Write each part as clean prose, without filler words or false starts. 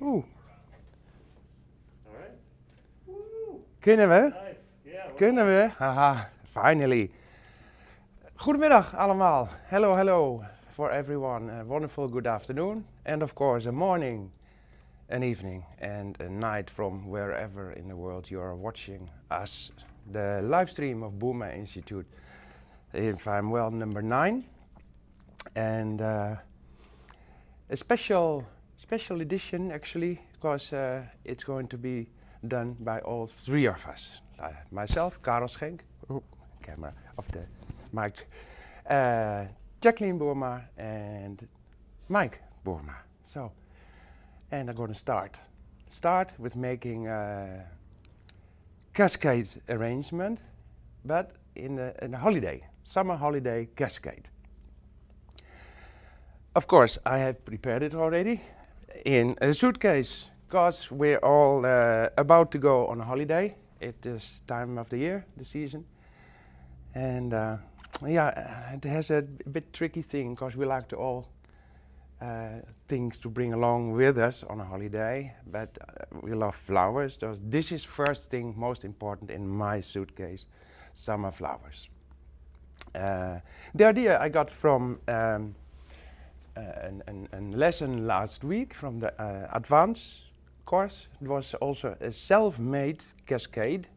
Oeh. Alright. Woo. Kunnen we? Nice. Yeah. Kunnen we? Haha, finally. Goedemiddag allemaal. Hello, hello for everyone. A wonderful good afternoon. And of course a morning, an evening and a night from wherever in the world you are watching us. The live stream of Boerma Instituut, if I'm well, number 9. And a special edition actually, because it's going to be done by all 3 of us. Myself, Carel Schenk, camera of the mic, Jacqueline Boerma and Mike Boerma. So, and I'm going to start with making a cascade arrangement, but in a holiday, summer holiday cascade. Of course, I have prepared it already in a suitcase, because we're all about to go on a holiday at this time of the year, the season. And yeah, it has a bit tricky thing, because we like to all things to bring along with us on a holiday, but we love flowers. So this is first thing, most important in my suitcase, summer flowers. The idea I got from a lesson last week from the advanced course. It was also a self-made cascade,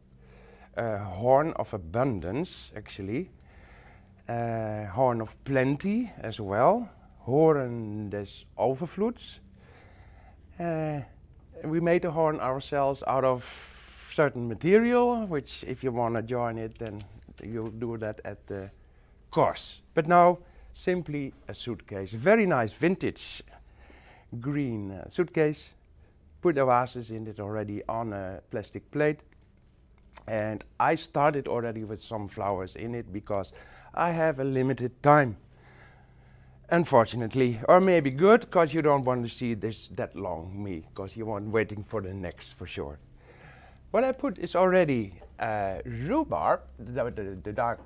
horn of abundance actually, horn of plenty as well, hoorn des overvloeds. We made the horn ourselves out of certain material, which if you want to join it, then you do that at the course. But now, simply a suitcase, very nice vintage green suitcase. Put the vases in it already on a plastic plate, and I started already with some flowers in it because I have a limited time, unfortunately, or maybe good, because you don't want to see this that long, me, because you want waiting for the next for sure. What I put is already rhubarb, the dark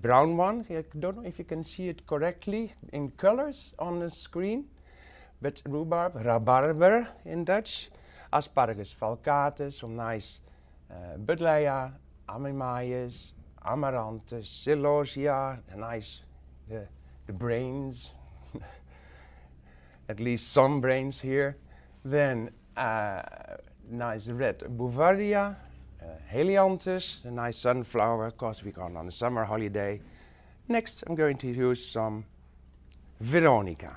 brown one. I don't know if you can see it correctly in colors on the screen, but rhubarb, rabarber in Dutch, asparagus falcatus, some nice buddleia, amemaias, amaranthus, celosia, nice the brains, at least some brains here. Then nice red bouvardia, helianthus, a nice sunflower, because we're going on a summer holiday. Next, I'm going to use some veronica.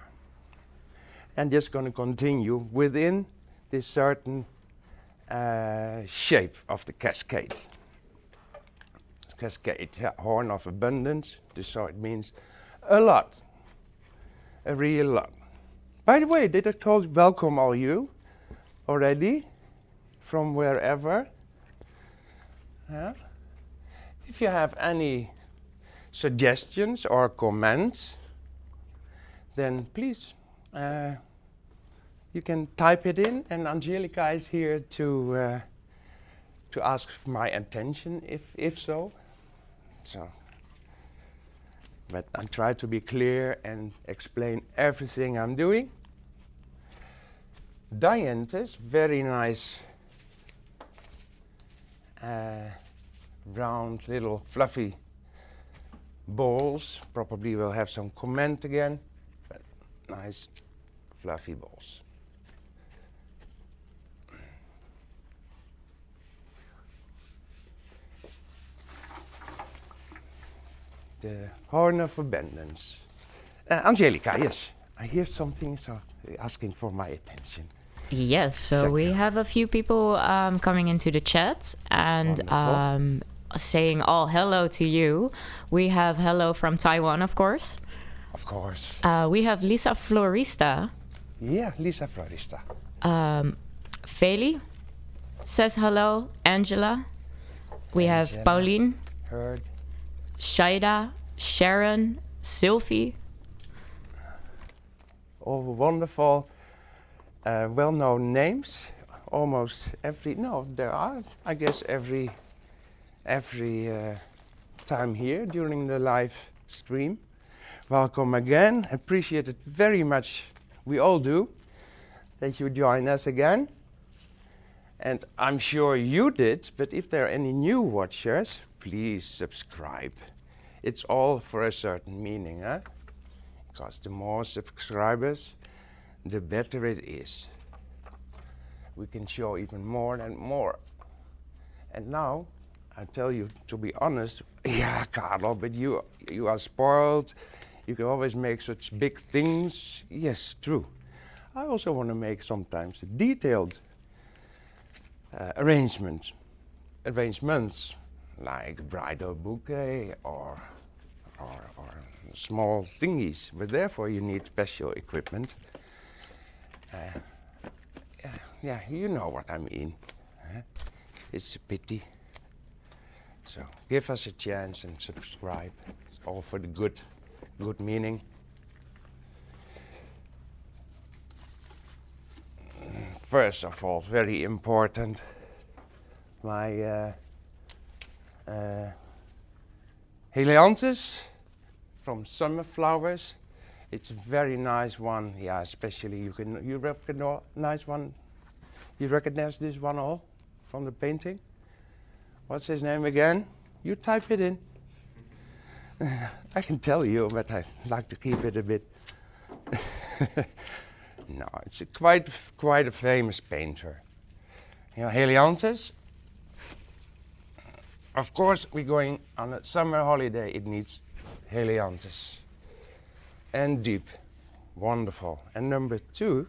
And just going to continue within this certain shape of the cascade. Cascade, yeah, horn of abundance, so it means a lot, a real lot. By the way, did I welcome all you already from wherever? Yeah. If you have any suggestions or comments, then please you can type it in, and Angelica is here to ask for my attention if so. But I try to be clear and explain everything I'm doing. Dianthus, very nice round little fluffy balls. Probably will have some comment again, but nice fluffy balls. The horn of abundance. Angelica, yes, I hear something, so asking for my attention. Yes, so we have a few people coming into the chat and saying all hello to you. We have hello from Taiwan, of course. Of course. We have Lisa Florista. Yeah, Lisa Florista. Feli says hello. Angela. We have Pauline. Heard. Shaida, Sharon, Sylvie. All wonderful, well-known names. Almost every, no, there are, I guess, every time here during the live stream. Welcome again. Appreciate it very much. We all do. that you join us again. And I'm sure you did, but if there are any new watchers, please subscribe. It's all for a certain meaning, huh? Because the more subscribers, the better it is. We can show even more and more. And now, I tell you, to be honest, yeah, Carel, but you are spoiled. You can always make such big things. Yes, true. I also want to make sometimes a detailed arrangements, like bridal bouquet or small thingies. But therefore, you need special equipment. Yeah, you know what I mean. It's a pity. So give us a chance and subscribe. It's all for the good meaning. First of all, very important, my helianthus from Summer Flowers. It's a very nice one. Yeah, especially you recognize one. You recognize this one all from the painting? What's his name again? You type it in. I can tell you, but I like to keep it a bit. No, it's quite a famous painter. You know, helianthus. Of course, we're going on a summer holiday. It needs helianthus. And deep, wonderful. And number 2,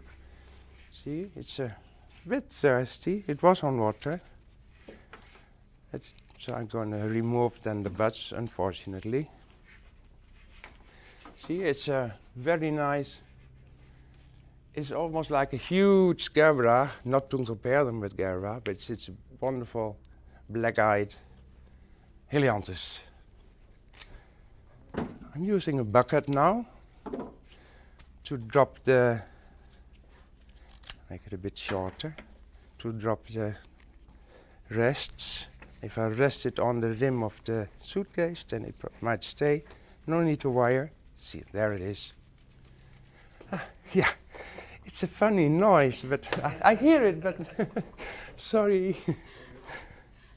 see, it's a bit thirsty. It was on water. So I'm going to remove then the buds, unfortunately. See, it's a very nice. It's almost like a huge Gerbera, not to compare them with Gerbera, but it's a wonderful black-eyed helianthus. I'm using a bucket now to drop make it a bit shorter, to drop the rests. If I rest it on the rim of the suitcase, then it might stay. No need to wire. See, there it is. Yeah, it's a funny noise, but I hear it, but sorry.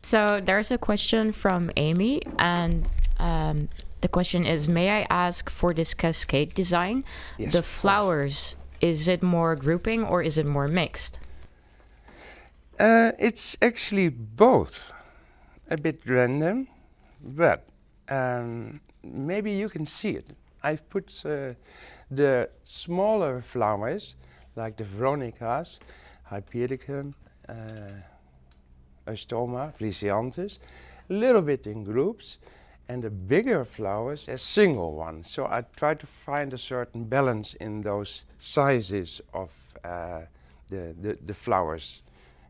So there's a question from Amy, and the question is, may I ask for this cascade design? Yes, the flowers, is it more grouping or is it more mixed? It's actually both. A bit random, but maybe you can see it. I've put the smaller flowers, like the Veronicas, Hypericum, Eustoma, Flisianthus, a little bit in groups, and the bigger flowers as single ones. So I try to find a certain balance in those sizes of the flowers.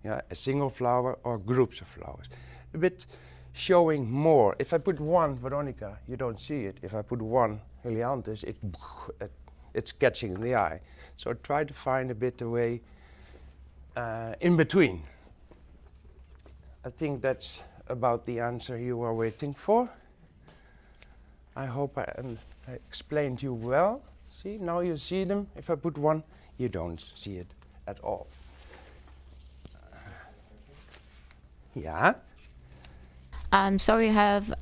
Yeah, a single flower or groups of flowers. A bit showing more. If I put one Veronica, you don't see it. If I put one Helianthus, it's catching in the eye. So try to find a bit a way in between. I think that's about the answer you were waiting for. I hope I explained you well. See, now you see them. If I put one, you don't see it at all. Yeah. So we have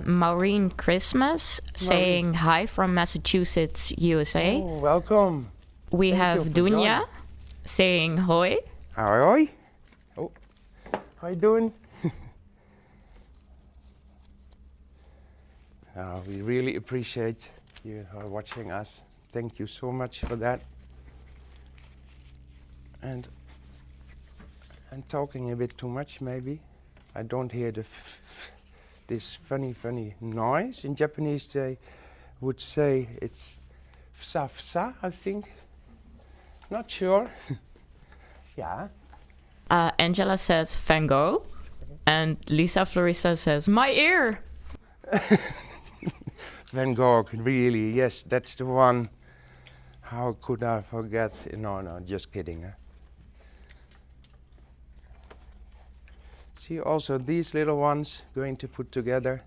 Maureen Christmas saying hi from Massachusetts, USA. Oh, welcome. We have Dunya saying hoi. Hoi. Oh, how you doing? We really appreciate you watching us. Thank you so much for that. And I'm talking a bit too much, maybe. I don't hear this funny noise. In Japanese, they would say it's fsa fsa, I think. Not sure. Yeah. Angela says Van Gogh. And Lisa Florista says, my ear! Van Gogh, really, yes, that's the one. How could I forget? No, just kidding. Huh? See also these little ones going to put together.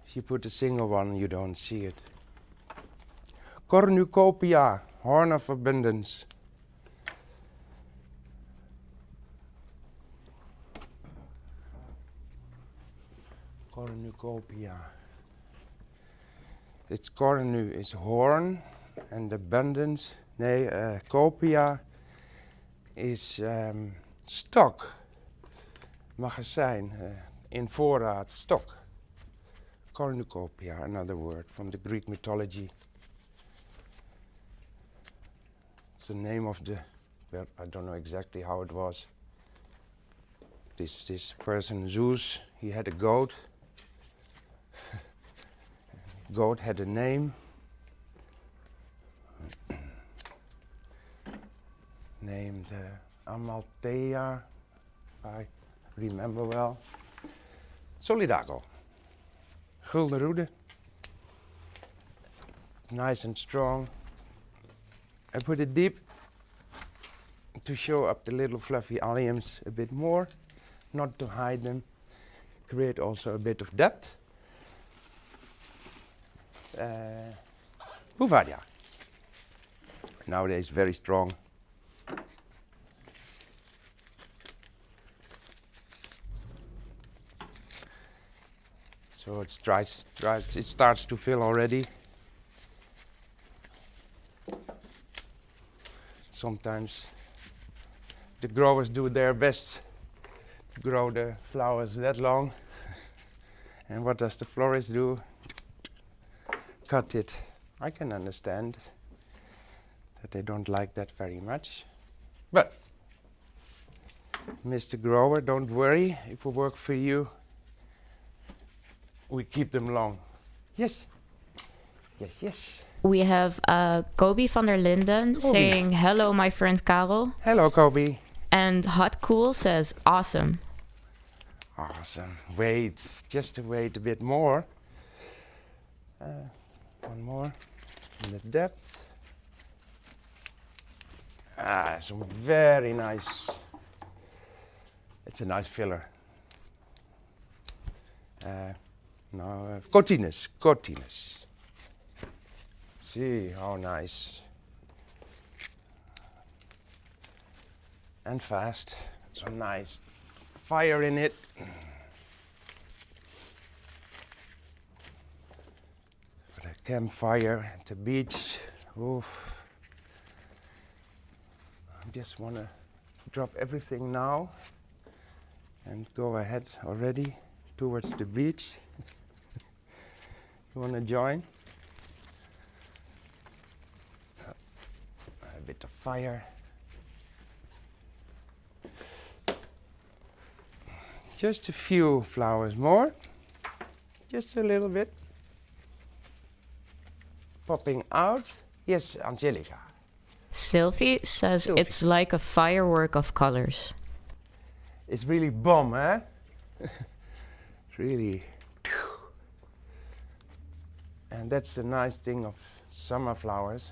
If you put a single one, you don't see it. Cornucopia, Horn of Abundance. Cornucopia. It's cornu is horn, and abundance. Nee, copia is stok. Magazijn, in voorraad, stok. Cornucopia, another word from the Greek mythology. It's the name of the, well, I don't know exactly how it was. This person, Zeus, he had a goat. Goat had a name. Named Amalthea, if I remember well. Solidago. Gulden roede. Nice and strong. I put it deep to show up the little fluffy alliums a bit more, not to hide them. Create also a bit of depth. Bouvardia. Nowadays very strong. So it starts to fill already. Sometimes the growers do their best to grow the flowers that long. And what does the florist do? Cut it. I can understand that they don't like that very much. But, Mr. Grower, don't worry. If we work for you, we keep them long. Yes. Yes, yes. We have Kobe van der Linden saying, hello, my friend Carel. Hello, Kobe. And Hot Cool says, awesome. Awesome. Wait, just to wait a bit more. One more in the depth. Some very nice. It's a nice filler. Now, Cortinus. See how nice. And fast. Some nice fire in it. For the campfire at the beach. Oof. I just want to drop everything now and go ahead already towards the beach. You want to join? A bit of fire. Just a few flowers more. Just a little bit. Popping out. Yes, Angelica. Sylvie says it's like a firework of colors. It's really bomb, eh? Really. And that's the nice thing of summer flowers.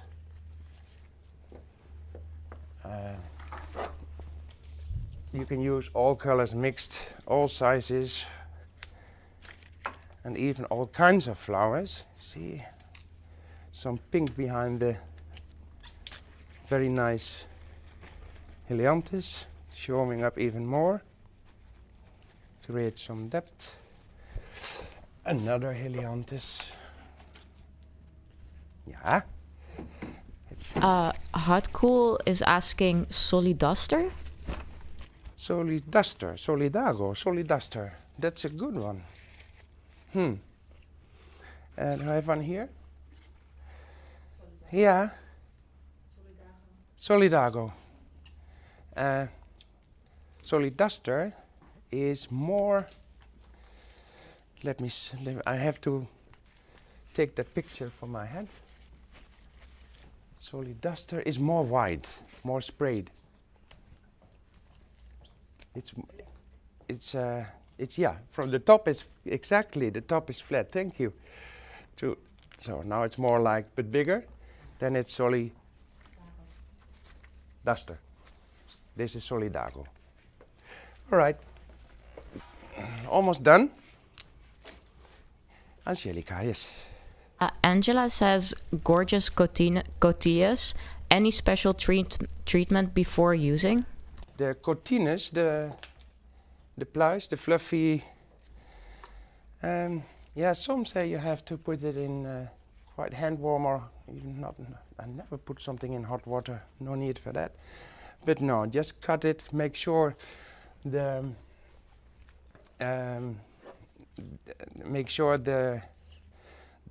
You can use all colors mixed, all sizes, and even all kinds of flowers. See, some pink behind the very nice helianthus, showing up even more. Create some depth. Another helianthus. Yeah. Hot Cool is asking Solidaster? Solidaster. That's a good one. And I have one here. Yeah. Solidago. Solidaster is more. Let me. I have to take that picture from my head. Solidaster is more wide, more sprayed. It's yeah. From the top is exactly the top is flat. Thank you. So now it's more like but bigger. Then it's Solidaster. This is Solidago. All right. Almost done. Angelica, yes. Angela says, gorgeous cotillas. Any special treatment before using? The cotinus, the pluis, the fluffy, Yeah, some say you have to put it in quite hand warm or even not. I never put something in hot water. No need for that. But no, just cut it. Make sure the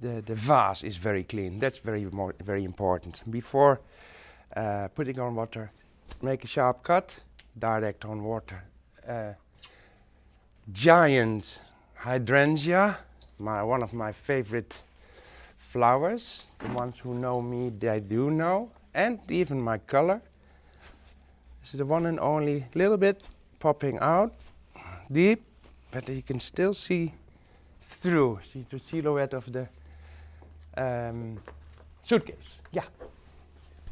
the vase is very clean. That's very important. Before putting on water, make a sharp cut. Direct on water. Giant Hydrangea, one of my favorite flowers. The ones who know me, they do know. And even my color. This is the one and only, little bit popping out, deep, but you can still see through. See the silhouette of the suitcase. Yeah.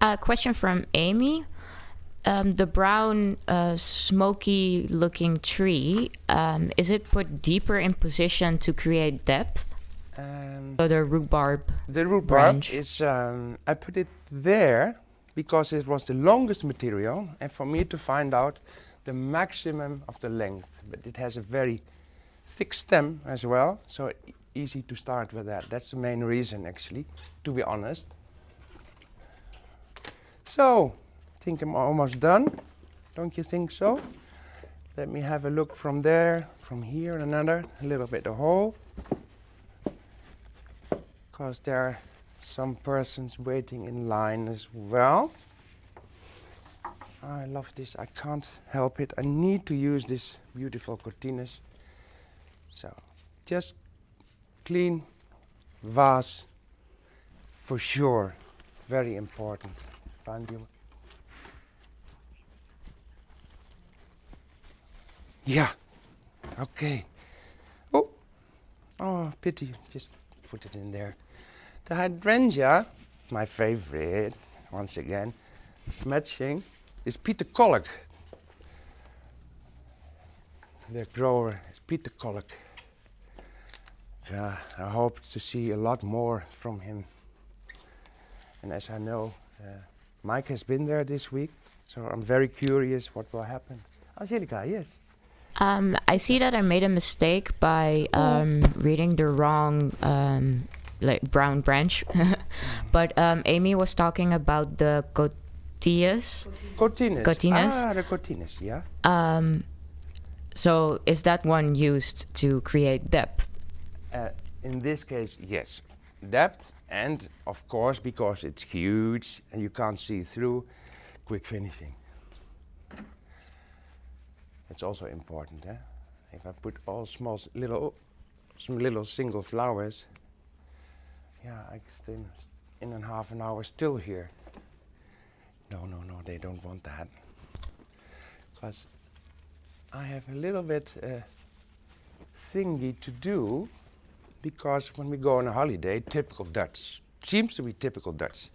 A question from Amy. The brown, smoky-looking tree, is it put deeper in position to create depth? So the rhubarb. The rhubarb branch. is. I put it there because it was the longest material, and for me to find out the maximum of the length. But it has a very thick stem as well, so easy to start with that. That's the main reason, actually, to be honest. So, I think I'm almost done. Don't you think so? Let me have a look from there, from here, another, a little bit of hole. Because there are some persons waiting in line as well. I love this, I can't help it. I need to use this beautiful cortinas. So, just clean vase for sure. Very important. Find you. Yeah. Okay. Oh, pity. Just put it in there. The hydrangea, my favorite, once again, matching, is Peter Kolk. The grower is Peter Kolk. Yeah, I hope to see a lot more from him. And as I know, Mike has been there this week, so I'm very curious what will happen. Angelica, yes. I see that I made a mistake by reading the wrong brown branch. But Amy was talking about the cotillas. Cortinas. Ah, the cortinas, yeah. So is that one used to create depth? In this case, yes. Depth, and of course, because it's huge and you can't see through, quick finishing. It's also important, eh? If I put all some little single flowers, yeah, I can stay in a half an hour still here. No, they don't want that. Because I have a little bit thingy to do, because when we go on a holiday, typical Dutch, seems to be typical Dutch.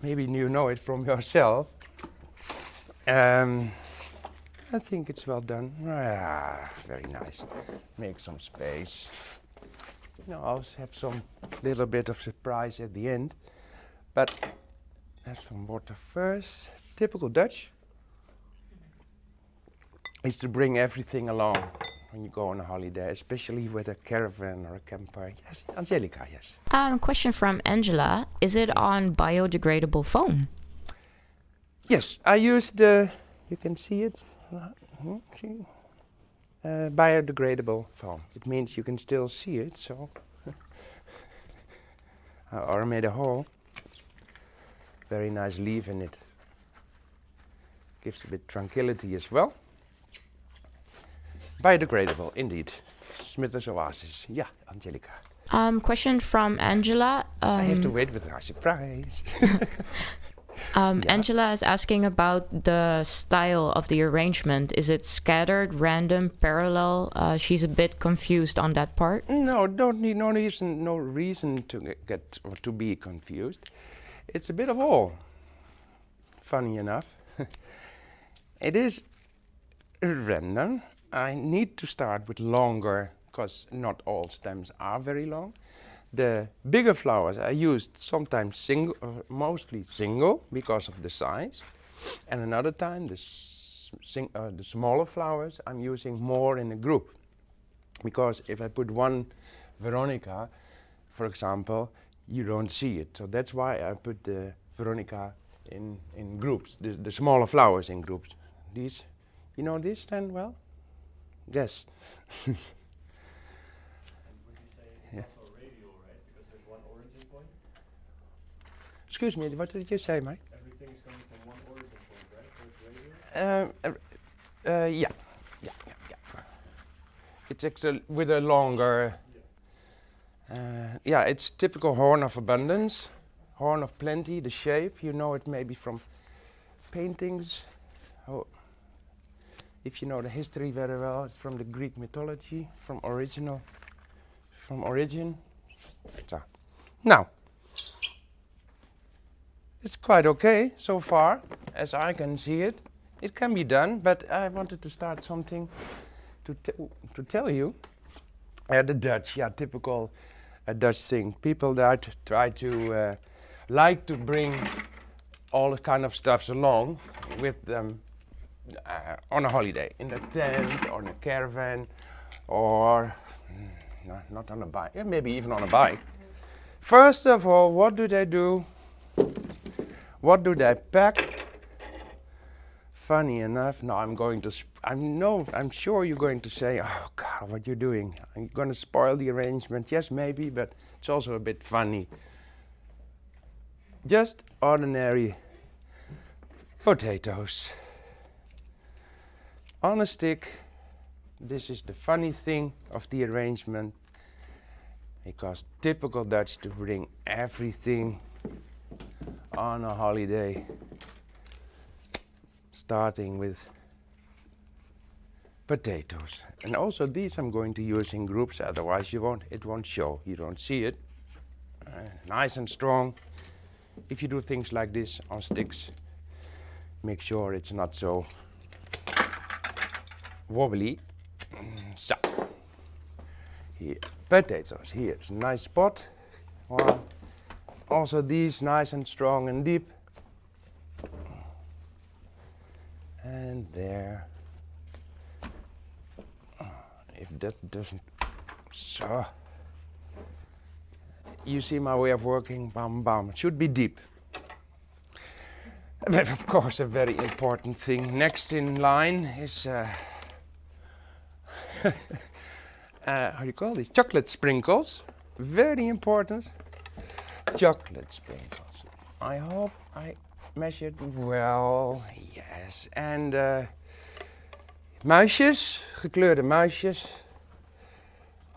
Maybe you know it from yourself. I think it's well done. Ah, very nice. Make some space. I always have some little bit of surprise at the end. But have some water first. Typical Dutch is to bring everything along when you go on a holiday, especially with a caravan or a camper. Yes, Angelica, yes. Question from Angela. Is it on biodegradable foam? Yes, I use the, you can see it, biodegradable foam. It means you can still see it, so. Or made a hole. Very nice leaf in it. Gives a bit tranquility as well. Biodegradable, indeed. Smithers Oasis. Yeah, Angelica. Question from Angela. I have to wait with our surprise. Yeah. Angela is asking about the style of the arrangement. Is it scattered, random, parallel? She's a bit confused on that part. No, no reason to get or to be confused. It's a bit of all. Funny enough, it is random. I need to start with longer, because not all stems are very long. The bigger flowers I used sometimes single, mostly single because of the size, and another time the smaller flowers I'm using more in a group. because if I put one Veronica, for example, you don't see it. So that's why I put the Veronica in groups, the smaller flowers in groups. These, you know this then well? Yes. And would you say it's Yeah. also radial, right? Because there's one origin point. Excuse me, what did you say, Mike? Everything is coming from one origin point, right? So it's radial. Yeah. It's actually with a longer. Yeah, it's typical horn of abundance, horn of plenty. The shape, you know it maybe from paintings. Oh, if you know the history very well, it's from the Greek mythology, from origin. So, now, it's quite okay so far, as I can see it. It can be done, but I wanted to start something to tell you. The Dutch, yeah, typical Dutch thing. People that try to like to bring all the kind of stuffs along with them on a holiday, in a tent, or in a caravan, or not on a bike, yeah, maybe even on a bike. First of all, what do they do? What do they pack? Funny enough, now I'm going to. I'm sure you're going to say, "Oh God, what you're doing? I'm going to spoil the arrangement." Yes, maybe, but it's also a bit funny. Just ordinary potatoes on a stick. This is the funny thing of the arrangement, because typical Dutch to bring everything on a holiday, starting with potatoes. And also these I'm going to use in groups, otherwise it won't show. You don't see it. Nice and strong. If you do things like this on sticks, make sure it's not so wobbly. So, here, potatoes. Here's a nice spot. Well, also these nice and strong and deep. And there. If that doesn't, so. You see my way of working, bam bam. It should be deep. But of course a very important thing next in line is how do you call these? Chocolate sprinkles. Very important. Chocolate sprinkles. I hope I measured well. Yes. And muisjes, gekleurde muisjes.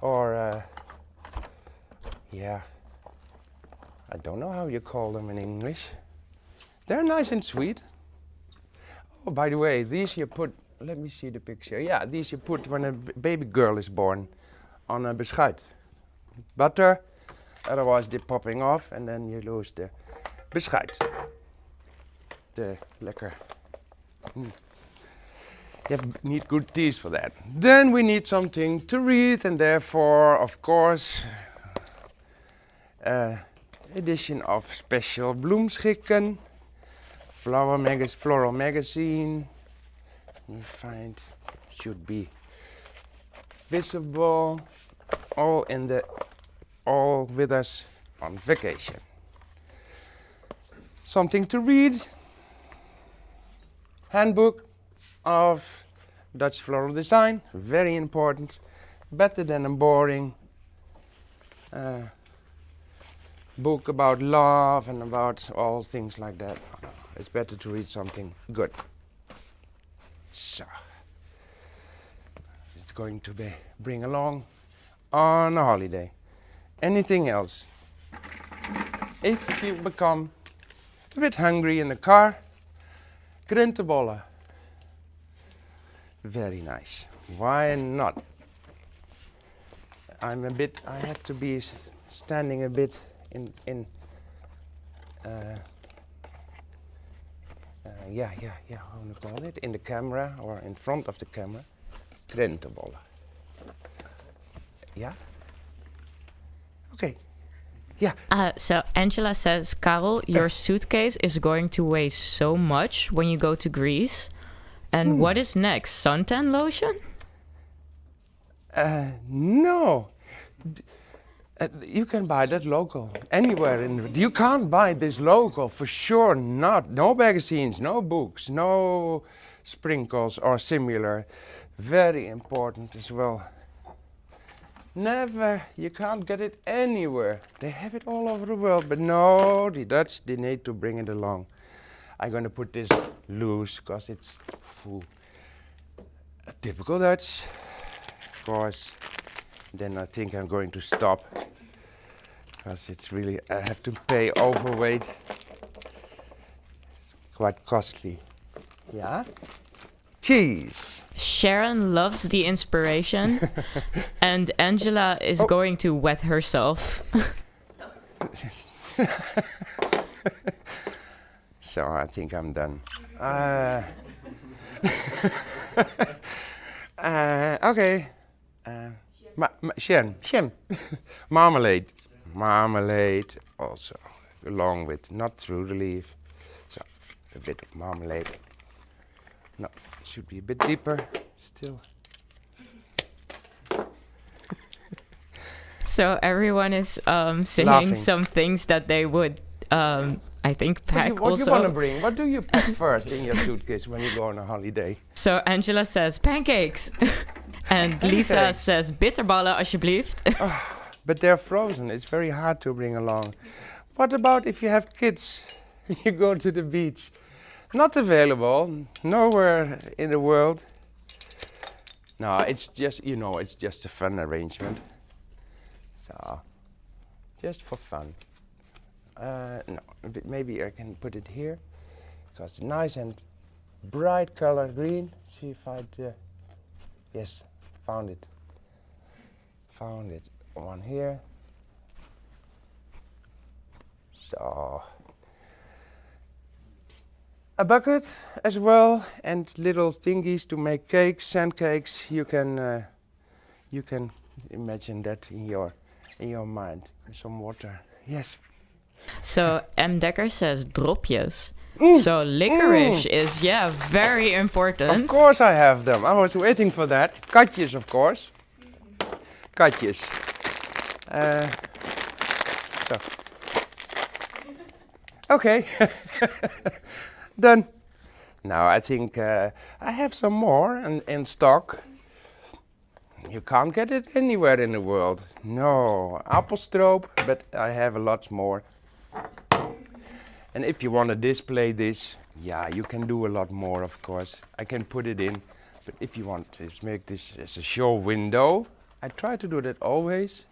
Or yeah, I don't know how you call them in English. They're nice and sweet. Oh, by the way, these you put, let me see the picture. Yeah, these you put when a baby girl is born on a beschuit. Butter, otherwise they're popping off and then you lose the beschuit. The lekker. Need good teas for that. Then we need something to read, and therefore, of course, edition of special bloemschikken, floral magazine. You find should be visible. All with us on vacation. Something to read. Handbook of Dutch floral design, very important. Better than a boring book about love and about all things like that. It's better to read something good. So, it's going to be bring along on a holiday. Anything else? If you become a bit hungry in the car, krentenbollen. Very nice. Why not? I have to be standing a bit in how do you call it? In the camera or in front of the camera. Krentenbollen. Yeah? Okay. Yeah. So Angela says, Carel, your suitcase is going to weigh so much when you go to Greece. And what is next? Suntan lotion? No. You can buy that local anywhere you can't buy this local for sure not. No magazines, no books, no sprinkles or similar. Very important as well. Never, you can't get it anywhere. They have it all over the world, but no, the Dutch, they need to bring it along. I'm gonna put this loose because it's full. Typical Dutch, of course. Then I think I'm going to stop because it's really, I have to pay overweight. Quite costly. Yeah? Cheese. Sharon loves the inspiration, and Angela is going to wet herself. So I think I'm done. Okay. Shem. Marmalade. Marmalade also, along with, not through the leaf. So, a bit of marmalade. No, it should be a bit deeper still. So everyone is saying Laughing. some things that they would, I think, pack What do also. you want to bring? What do you pack first in your suitcase when you go on a holiday? So Angela says pancakes. And Lisa Pancakes. says bitterballen alsjeblieft. But they're frozen. It's very hard to bring along. What about if you have kids? You go to the beach. Not available. Nowhere in the world. No, it's just, it's just a fun arrangement. So, just for fun. No, maybe I can put it here. Because it's nice and bright color green. See if I'd... yes, found it. Found it. One here. So... a bucket as well, and little thingies to make cakes, sand cakes. You can imagine that in your mind. Some water, yes. So M. Dekker says dropjes. So licorice is, very important. Of course I have them. I was waiting for that. Katjes, of course. Katjes. So. Okay. Done. Now I think I have some more in stock. You can't get it anywhere in the world. No, appelstroop, but I have a lot more. And if you want to display this, you can do a lot more, of course. I can put it in, but if you want to make this as a show window, I try to do that always.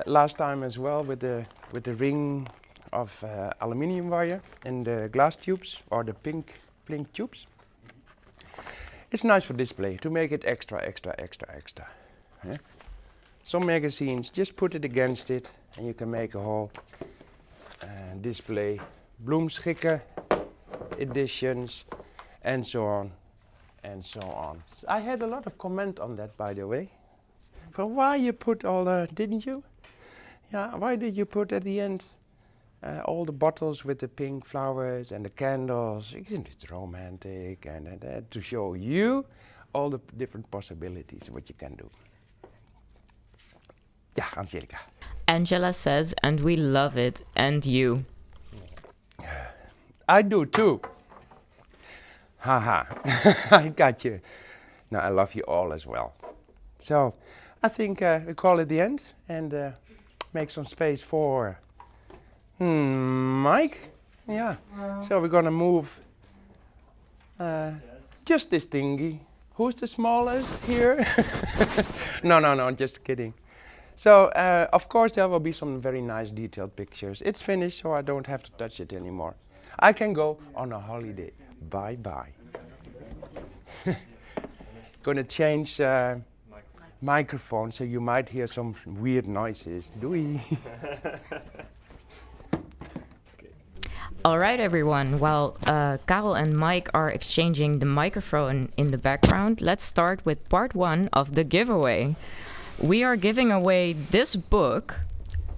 Last time as well with the ring of aluminium wire and the glass tubes or the pink tubes. It's nice for display to make it extra. Yeah? Some magazines, just put it against it and you can make a whole display. Bloemschikken editions and so on and so on. I had a lot of comment on that, by the way. For why you put all the, didn't you? Yeah, why did you put at the end all the bottles with the pink flowers and the candles? Isn't it romantic? And to show you all the different possibilities what you can do. Yeah, Angelica. Angela says, and we love it, and you. I do too. Haha, I got you. No, I love you all as well. So, I think we call it the end and make some space for Mike. Yeah. So we're gonna move just this thingy. Who's the smallest here? No, just kidding. So, of course, there will be some very nice detailed pictures. It's finished, so I don't have to touch it anymore. I can go on a holiday. Bye-bye. Gonna change microphone, so you might hear some weird noises. Doei. All right, everyone. While Carel and Mike are exchanging the microphone in the background, let's start with part 1 of the giveaway. We are giving away this book,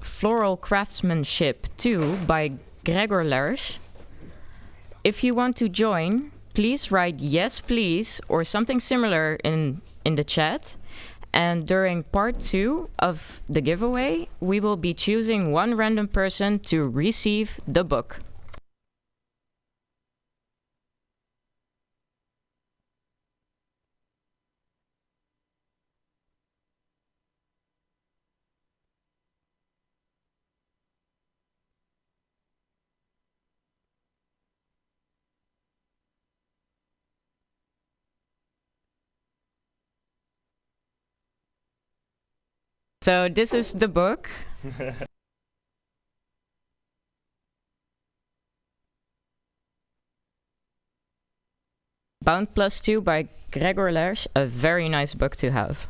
Floral Craftsmanship 2 by Gregor Lersch. If you want to join, please write yes please or something similar in the chat. And during part 2 of the giveaway, we will be choosing one random person to receive the book. So this is the book. Bound +2 by Gregor Lersch, a very nice book to have.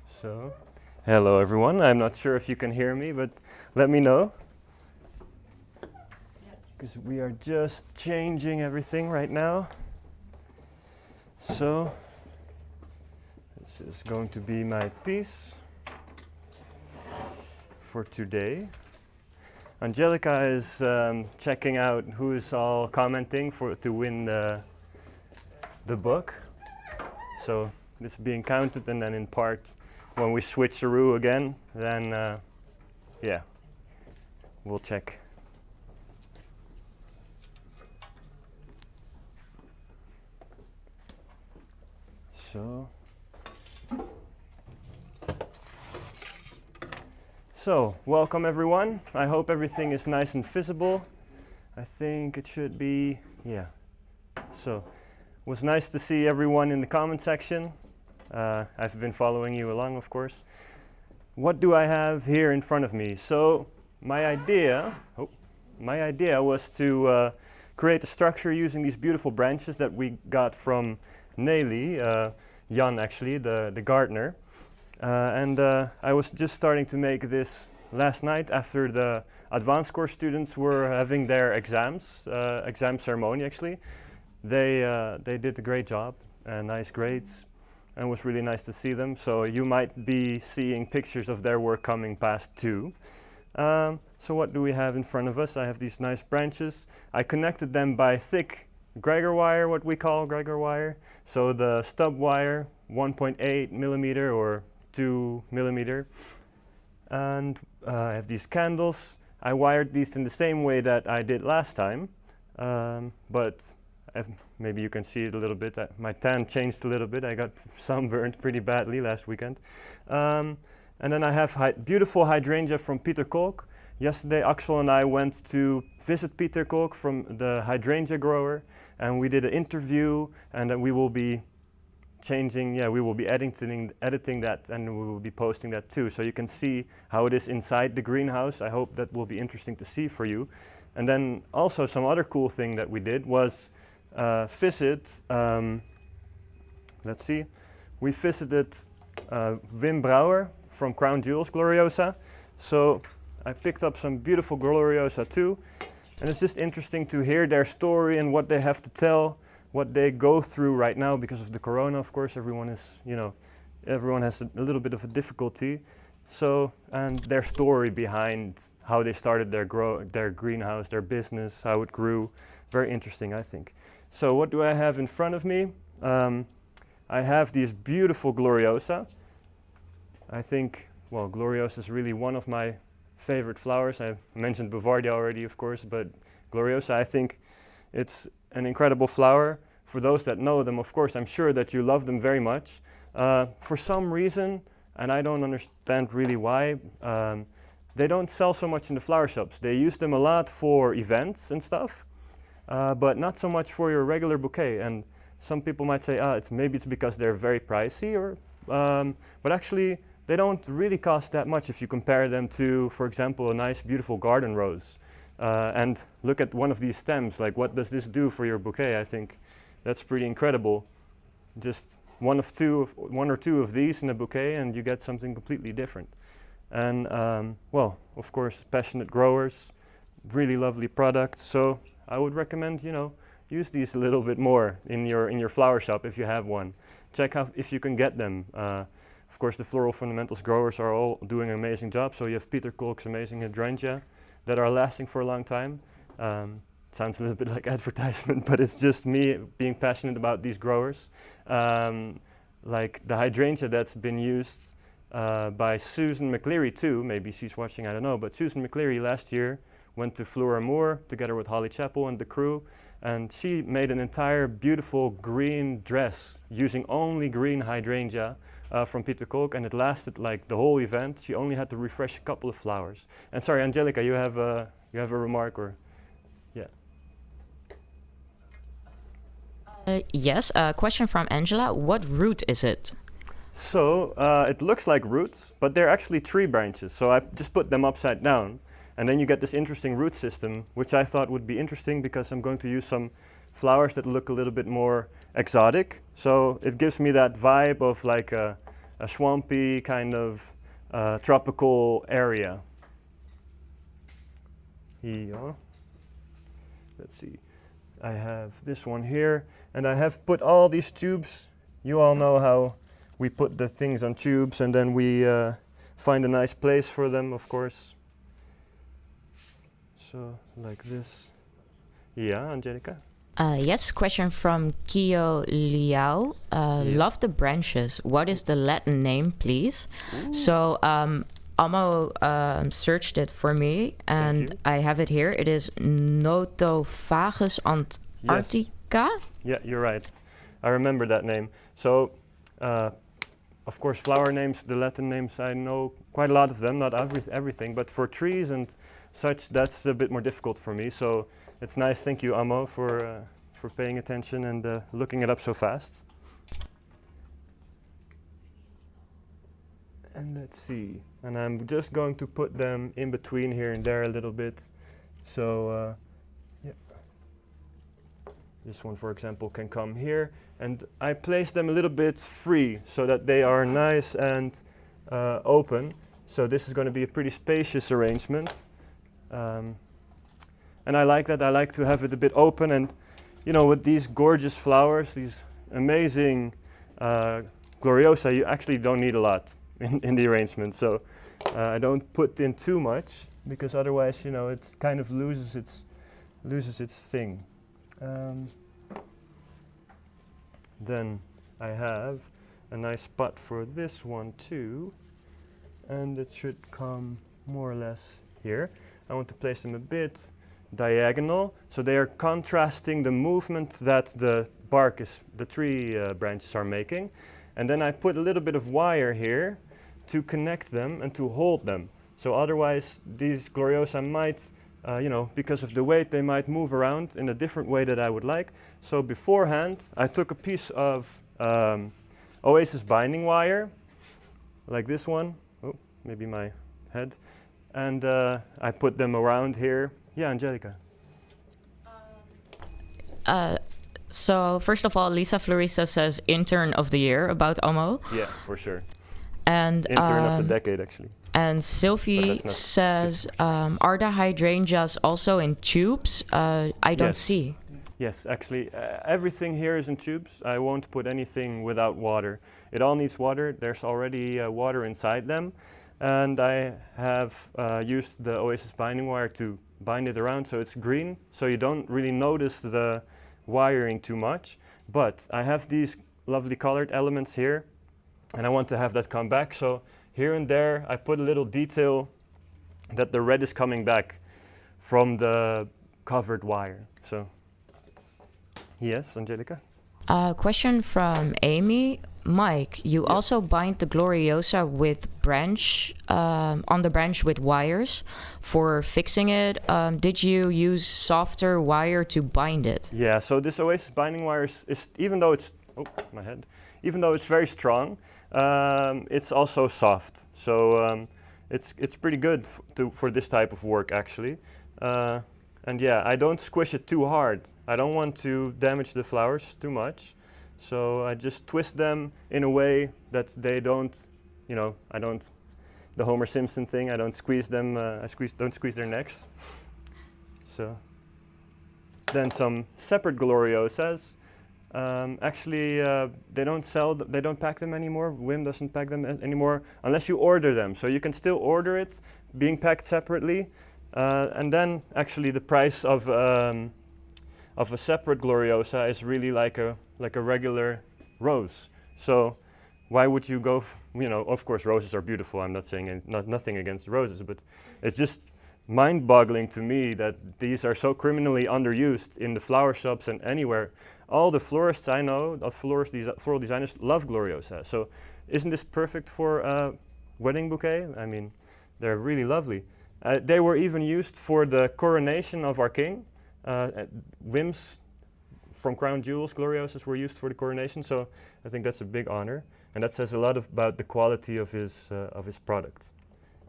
So, hello everyone. I'm not sure if you can hear me, but let me know. Because we are just changing everything right now. So, this is going to be my piece for today. Angelica is checking out who is all commenting to win the book. So this is being counted, and then in part, when we switcheroo again, then yeah, we'll check. So welcome everyone. I hope everything is nice and visible. I think it should be, yeah. So it was nice to see everyone in the comment section. I've been following you along, of course. What do I have here in front of me? So my idea was to create a structure using these beautiful branches that we got from Nelly, Jan actually, the gardener. And I was just starting to make this last night after the advanced course students were having their exam ceremony actually. They did a great job, nice grades, and it was really nice to see them. So you might be seeing pictures of their work coming past too. So what do we have in front of us? I have these nice branches. I connected them by thick Gregor wire, what we call Gregor wire. So the stub wire, 1.8 millimeter or 2 millimeter. And I have these candles. I wired these in the same way that I did last time, but maybe you can see it a little bit. My tan changed a little bit. I got sunburned pretty badly last weekend. And then I have beautiful hydrangea from Pieter Kolk. Yesterday, Axel and I went to visit Pieter Kolk from the hydrangea grower, and we did an interview, and we will be we will be editing that, and we will be posting that too. So you can see how it is inside the greenhouse. I hope that will be interesting to see for you. And then also some other cool thing that we did was visit, let's see, we visited Wim Brouwer from Crown Jewels Gloriosa. So I picked up some beautiful Gloriosa too, and it's just interesting to hear their story and what they have to tell, what they go through right now because of the corona. Of course, everyone is, everyone has a little bit of a difficulty. So, and their story behind how they started their greenhouse, their business, how it grew. Very interesting, I think. So what do I have in front of me? I have these beautiful Gloriosa. I think, well, Gloriosa is really one of my favorite flowers. I mentioned Bouvardia already, of course, but Gloriosa, I think it's an incredible flower. For those that know them, of course, I'm sure that you love them very much. For some reason, and I don't understand really why. They don't sell so much in the flower shops. They use them a lot for events and stuff, but not so much for your regular bouquet. And some people might say, maybe it's because they're very pricey, or but actually they don't really cost that much if you compare them to, for example, a nice beautiful garden rose. And look at one of these stems, like what does this do for your bouquet? I think that's pretty incredible. Just one or two of these in a bouquet and you get something completely different. And well, of course, passionate growers, really lovely products. So I would recommend, use these a little bit more in your flower shop if you have one. Check out if you can get them. Of course, the Floral Fundamentals growers are all doing an amazing job. So you have Peter Kolk's amazing Hydrangea that are lasting for a long time. Sounds a little bit like advertisement, but it's just me being passionate about these growers. Like the Hydrangea that's been used by Susan McCleary too, maybe she's watching, I don't know, but Susan McCleary last year went to Floramoor together with Holly Chappell and the crew, and she made an entire beautiful green dress using only green Hydrangea from Peter Kolk, and it lasted like the whole event. She only had to refresh a couple of flowers. And sorry, Angelica, you have a remark, or yeah? Yes, a question from Angela. What root is it? So it looks like roots, but they're actually tree branches. So I just put them upside down, and then you get this interesting root system, which I thought would be interesting because I'm going to use some flowers that look a little bit more exotic. So it gives me that vibe of like a swampy kind of tropical area. Here. Let's see. I have this one here, and I have put all these tubes. You all know how we put the things on tubes, and then we find a nice place for them, of course. So like this. Yeah, Angelica? Yes, question from Kio Liao. Love the branches. What is the Latin name, please? Ooh. So Amo searched it for me, and I have it here. It is Notophagus antarctica. Yes. Yeah, you're right. I remember that name. So, of course, flower names, the Latin names, I know quite a lot of them, not everything, but for trees and such, that's a bit more difficult for me. So it's nice, thank you, Amo, for paying attention and looking it up so fast. And let's see, and I'm just going to put them in between here and there a little bit. So, yeah. This one, for example, can come here. And I place them a little bit free so that they are nice and open. So this is going to be a pretty spacious arrangement. And I like that. I like to have it a bit open. And, with these gorgeous flowers, these amazing Gloriosa, you actually don't need a lot in the arrangement. So I don't put in too much, because otherwise, it kind of loses its thing. Then I have a nice spot for this one too, and it should come more or less here. I want to place them a bit diagonal, so they are contrasting the movement that the tree branches are making. And then I put a little bit of wire here to connect them and to hold them. So otherwise these Gloriosa might, because of the weight, they might move around in a different way that I would like. So beforehand, I took a piece of Oasis binding wire, like this one. Oh, maybe my head. And I put them around here. Yeah, Angelica. So first of all, Lisa Florista says intern of the year about Omo. Yeah, for sure. And intern of the decade, actually. And Sylvie says, are the hydrangeas also in tubes? I don't see. Yes, actually, everything here is in tubes. I won't put anything without water. It all needs water. There's already water inside them. And I have used the Oasis binding wire to bind it around so it's green, so you don't really notice the wiring too much. But I have these lovely colored elements here, and I want to have that come back. So here and there, I put a little detail that the red is coming back from the covered wire. So, yes, Angelica? Question from Amy. Mike, you Yeah. also bind the Gloriosa with on the branch with wires for fixing it. Did you use softer wire to bind it? Yeah, so this Oasis binding wire is even though it's, oh, my head, even though it's very strong, it's also soft. So it's pretty good for this type of work actually. And yeah, I don't squish it too hard. I don't want to damage the flowers too much. So I just twist them in a way that they don't, you know, the Homer Simpson thing, I don't squeeze them, don't squeeze their necks. So then some separate Gloriosas. Actually, they don't pack them anymore. Wim doesn't pack them anymore unless you order them. So you can still order it, being packed separately. And then actually the price of a separate Gloriosa is really like a regular rose. So why would you go, you know, of course roses are beautiful, I'm not saying nothing against roses, but it's just mind-boggling to me that these are so criminally underused in the flower shops and anywhere. All the florists I know, floral designers, love Gloriosa. So isn't this perfect for a wedding bouquet? I mean, they're really lovely. They were even used for the coronation of our king. Wim's from Crown Jewels Gloriosas were used for the coronation, so I think that's a big honor, and that says a lot about the quality of his product.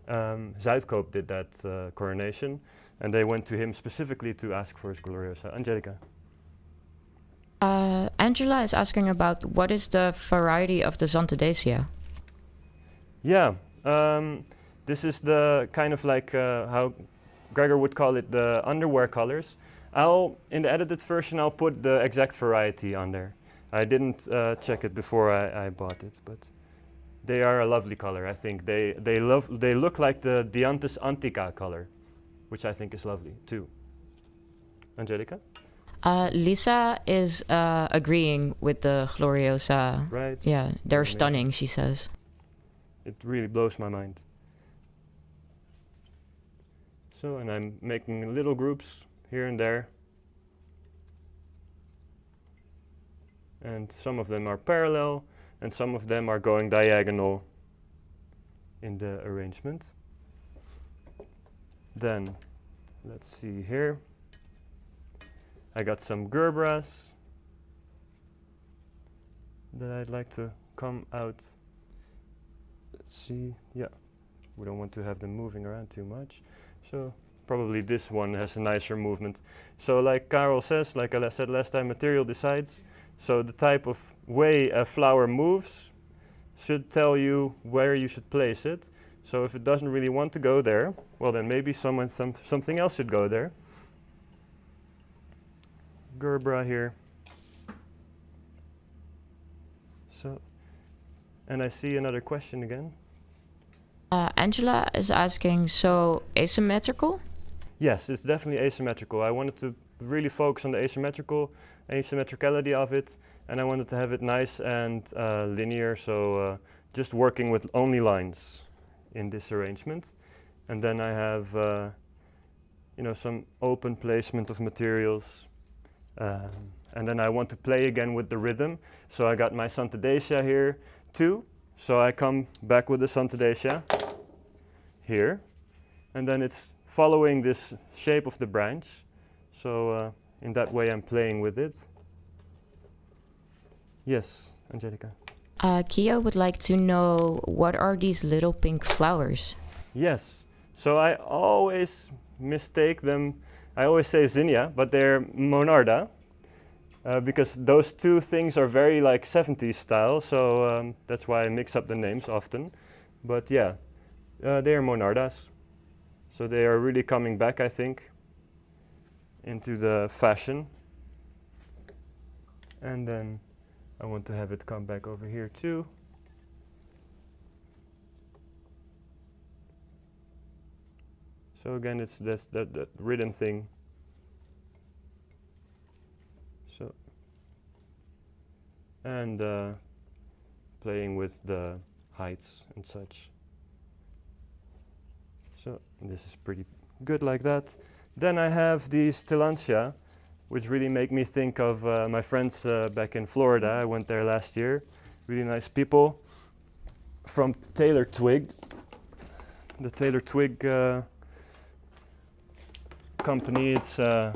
Zuidkoop did that coronation, and they went to him specifically to ask for his Gloriosa. Angelica. Angela is asking about what is the variety of the Xanthodesia? Yeah, this is the kind of like how Gregor would call it the underwear colors. In the edited version, I'll put the exact variety on there. I didn't check it before I bought it, but they are a lovely color. I think they look like the Dianthus antica color, which I think is lovely too. Angelica? Lisa is agreeing with the Gloriosa. Right. Yeah, they're Amazing. stunning, she says. It really blows my mind. So, and I'm making little groups here and there. And some of them are parallel, and some of them are going diagonal in the arrangement. Then, let's see here. I got some Gerbras that I'd like to come out. Let's see, yeah, we don't want to have them moving around too much. So probably this one has a nicer movement. So like Carel says, like I said last time, material decides. So the type of way a flower moves should tell you where you should place it. So if it doesn't really want to go there, well then maybe something else should go there. Gerbera here. So, and I see another question again. Angela is asking, so asymmetrical? Yes, it's definitely asymmetrical. I wanted to really focus on the asymmetricality of it, and I wanted to have it nice and linear, so just working with only lines in this arrangement. And then I have you know, some open placement of materials. And then I want to play again with the rhythm. So I got my Xanthodesia here too. So I come back with the Xanthodesia here. And then it's following this shape of the branch. So in that way I'm playing with it. Yes, Angelica. Kia would like to know, what are these little pink flowers? Yes, so I always mistake them. I always say zinnia, but they're monarda, because those two things are very like 70s style, so that's why I mix up the names often. But yeah, they are monardas, so they are really coming back, I think, into the fashion. And then I want to have it come back over here too. So again, it's that rhythm thing. So, and playing with the heights and such. So this is pretty good like that. Then I have these Tillandsia, which really make me think of my friends back in Florida. I went there last year, really nice people from Taylor Twig. The Taylor Twig company, it's a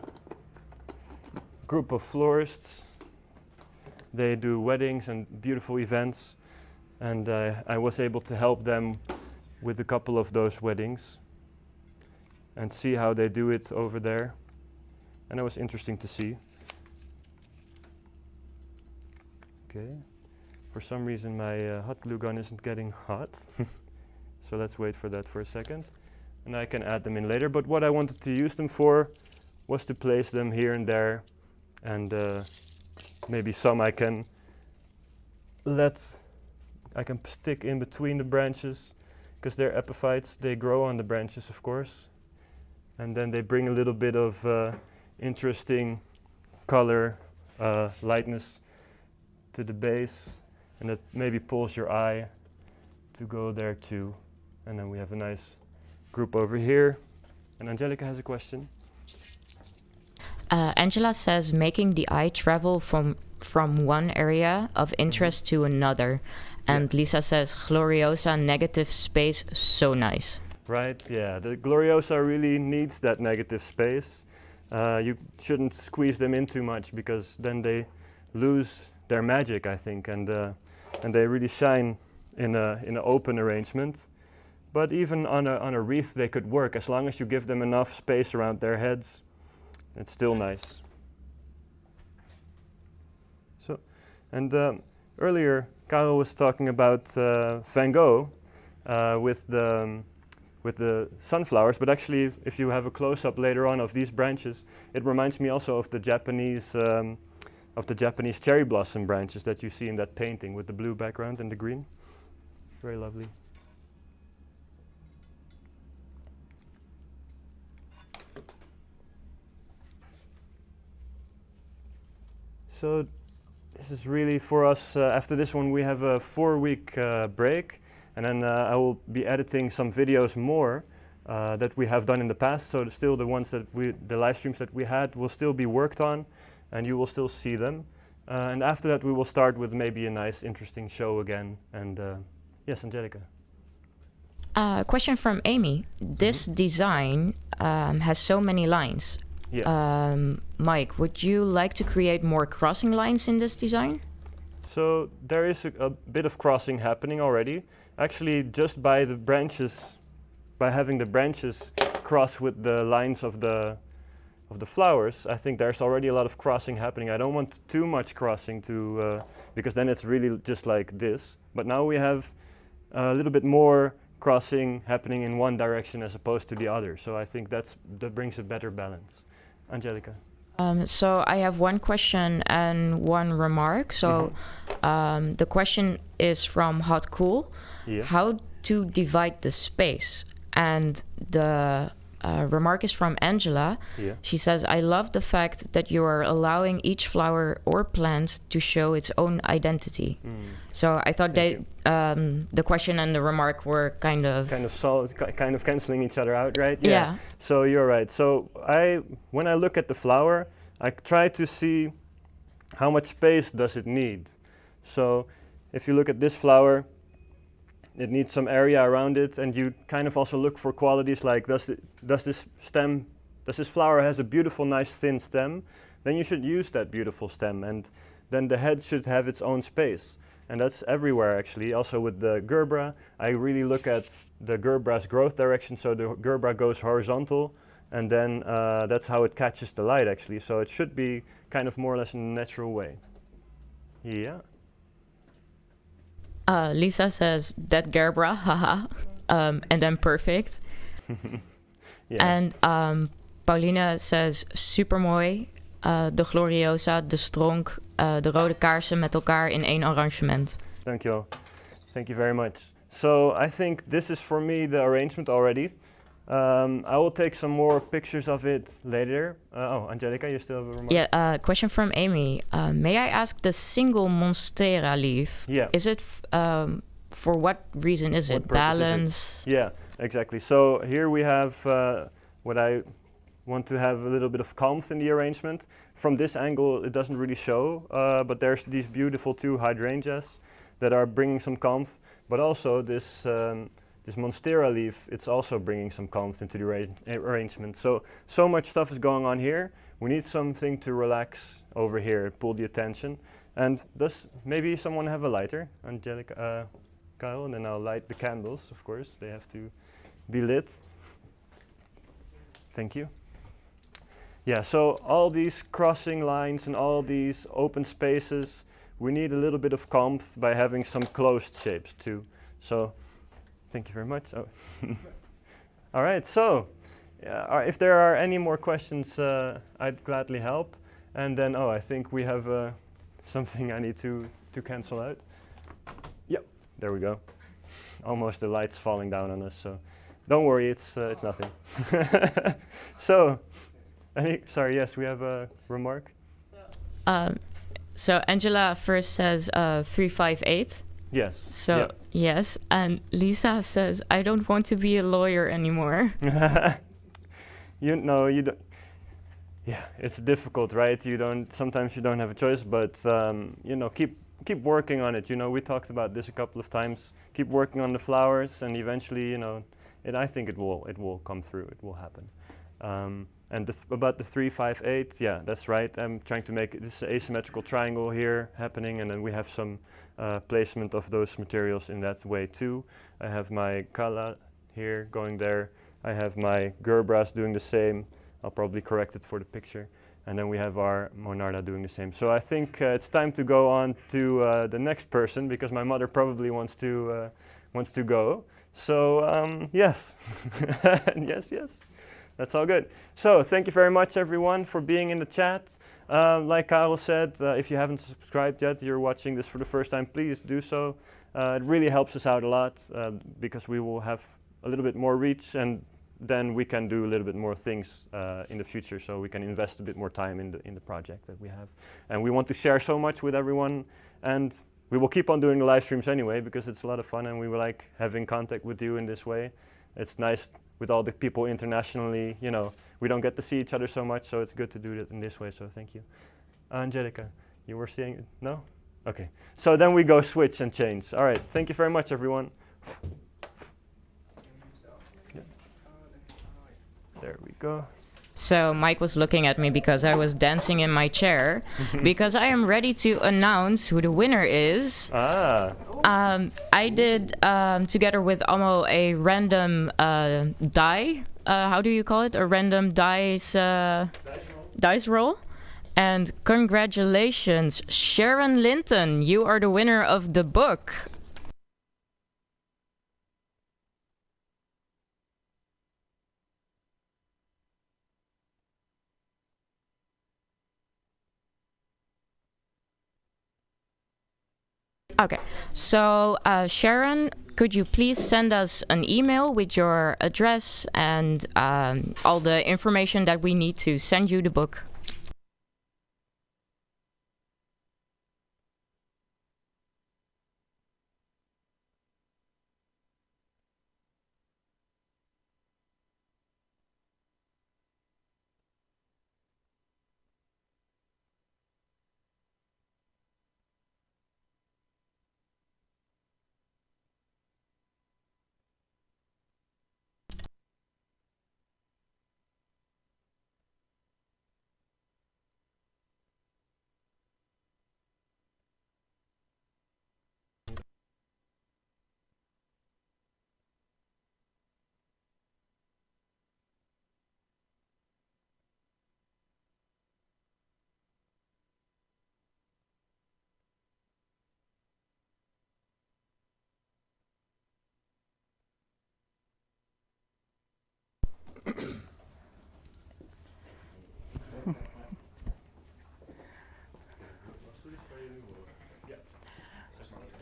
group of florists. They do weddings and beautiful events, and I was able to help them with a couple of those weddings and see how they do it over there, and it was interesting to see. Okay, for some reason my hot glue gun isn't getting hot, so let's wait for that for a second, and I can add them in later. But what I wanted to use them for was to place them here and there, and maybe some I can stick in between the branches, because they're epiphytes, they grow on the branches, of course, and then they bring a little bit of interesting color, lightness to the base, and it maybe pulls your eye to go there too. And then we have a nice group over here, and Angelica has a question. Angela says making the eye travel from one area of interest to another. And Lisa says Gloriosa negative space, so nice. Right, yeah, the Gloriosa really needs that negative space. You shouldn't squeeze them in too much, because then they lose their magic, I think, and they really shine in an open arrangement. But even on a wreath they could work, as long as you give them enough space around their heads. It's still nice. So, and earlier Carel was talking about Van Gogh with the sunflowers, but actually if you have a close-up later on of these branches, it reminds me also of the Japanese cherry blossom branches that you see in that painting with the blue background and the green. Very lovely. So this is really for us, after this one we have a 4-week break, and then I will be editing some videos more that we have done in the past, so still the ones that the live streams that we had will still be worked on, and you will still see them. And after that we will start with maybe a nice interesting show again. And yes, Angelica. Question from Amy. This design has so many lines. Yeah. Mike, would you like to create more crossing lines in this design? So there is a bit of crossing happening already. Actually, just by the branches, by having the branches cross with the lines of the flowers, I think there's already a lot of crossing happening. I don't want too much crossing to, because then it's really just like this. But now we have a little bit more crossing happening in one direction as opposed to the other. So I think that brings a better balance. Angelica. So I have one question and one remark. So the question is from Hot Cool. Yeah. How to divide the space? And the remark is from Angela. Yeah. She says, I love the fact that you are allowing each flower or plant to show its own identity. So I thought the question and the remark were kind of canceling each other out, right? Yeah. So you're right. So when I look at the flower, I try to see how much space does it need. So if you look at this flower, it needs some area around it, and you kind of also look for qualities like does this flower has a beautiful, nice, thin stem? Then you should use that beautiful stem, and then the head should have its own space. And that's everywhere actually. Also with the gerbera, I really look at the gerbera's growth direction. So the gerbera goes horizontal, and then that's how it catches the light actually. So it should be kind of more or less in a natural way. Yeah. Lisa says that gerbera, haha, and then perfect. Yeah. And Paulina says super mooi. De Gloriosa, de Stronk, de rode kaarsen met elkaar in één arrangement. Dankjewel. Thank you very much. So I think this is for me the arrangement already. I will take some more pictures of it later. Angelica, you still have a remark? Yeah, question from Amy. May I ask the single Monstera leaf? Yeah. Is it, for what reason is it? Balance? Yeah, exactly. So here we have what I want to have a little bit of calmth in the arrangement. From this angle it doesn't really show, but there's these beautiful 2 hydrangeas that are bringing some calmth, but also this this monstera leaf, it's also bringing some calmth into the arrangement. So much stuff is going on here. We need something to relax over here, pull the attention. And does maybe someone have a lighter, Angelica, Carel, and then I'll light the candles, of course. They have to be lit. Thank you. Yeah, so all these crossing lines and all these open spaces, we need a little bit of calmth by having some closed shapes too. So, thank you very much. Oh. All right, so if there are any more questions, I'd gladly help. And then, I think we have something I need to cancel out. Yep, there we go. Almost the light's falling down on us, so don't worry, it's nothing. So, sorry, yes, we have a remark. So Angela first says 358. Yes. So yep. yes, and Lisa says, I don't want to be a lawyer anymore. You don't. Yeah, it's difficult, right? Sometimes you don't have a choice, but keep working on it. We talked about this a couple of times. Keep working on the flowers, and eventually, I think it will come through. It will happen. And about the 358, yeah, that's right. I'm trying to make this asymmetrical triangle here happening, and then we have some placement of those materials in that way too. I have my kala here going there. I have my gerbras doing the same. I'll probably correct it for the picture. And then we have our monarda doing the same. So I think it's time to go on to the next person, because my mother probably wants to go. So yes, yes. That's all good. So thank you very much, everyone, for being in the chat. Like Carel said, if you haven't subscribed yet, you're watching this for the first time, please do so. It really helps us out a lot because we will have a little bit more reach, and then we can do a little bit more things in the future, so we can invest a bit more time in the project that we have. And we want to share so much with everyone, and we will keep on doing the live streams anyway, because it's a lot of fun, and we like having contact with you in this way. It's nice with all the people internationally, we don't get to see each other so much, so it's good to do it in this way, so thank you. Angelica, you were saying, no? Okay, so then we go switch and change. All right, thank you very much, everyone. Yeah. There we go. So Mike was looking at me because I was dancing in my chair, because I am ready to announce who the winner is. I did, together with Amo, a random die. How do you call it? A random dice roll. And congratulations, Sharon Linton. You are the winner of the book. Okay, so Sharon, could you please send us an email with your address and all the information that we need to send you the book?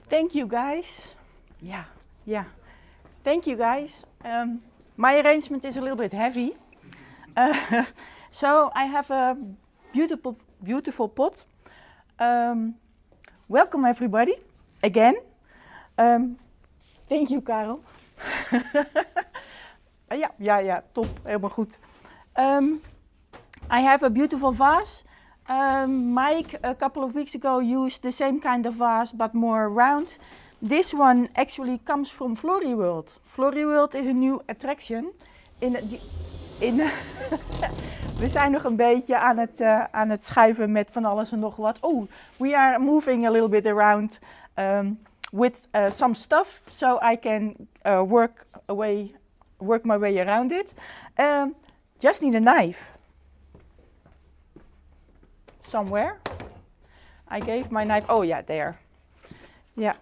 Thank you, guys. Yeah. Thank you, guys. My arrangement is a little bit heavy. So I have a beautiful pot. Welcome, everybody, again. Thank you, Carel. Ja, top. Helemaal goed. I have a beautiful vase. Mike, a couple of weeks ago, used the same kind of vase, but more round. This one actually comes from Floriworld. Floriworld is a new attraction. We zijn nog een beetje aan het schuiven met van alles en nog wat. Oh, we are moving a little bit around with some stuff, so I can work my way around it. Just need a knife. Somewhere. I gave my knife. Oh yeah, there. Yeah.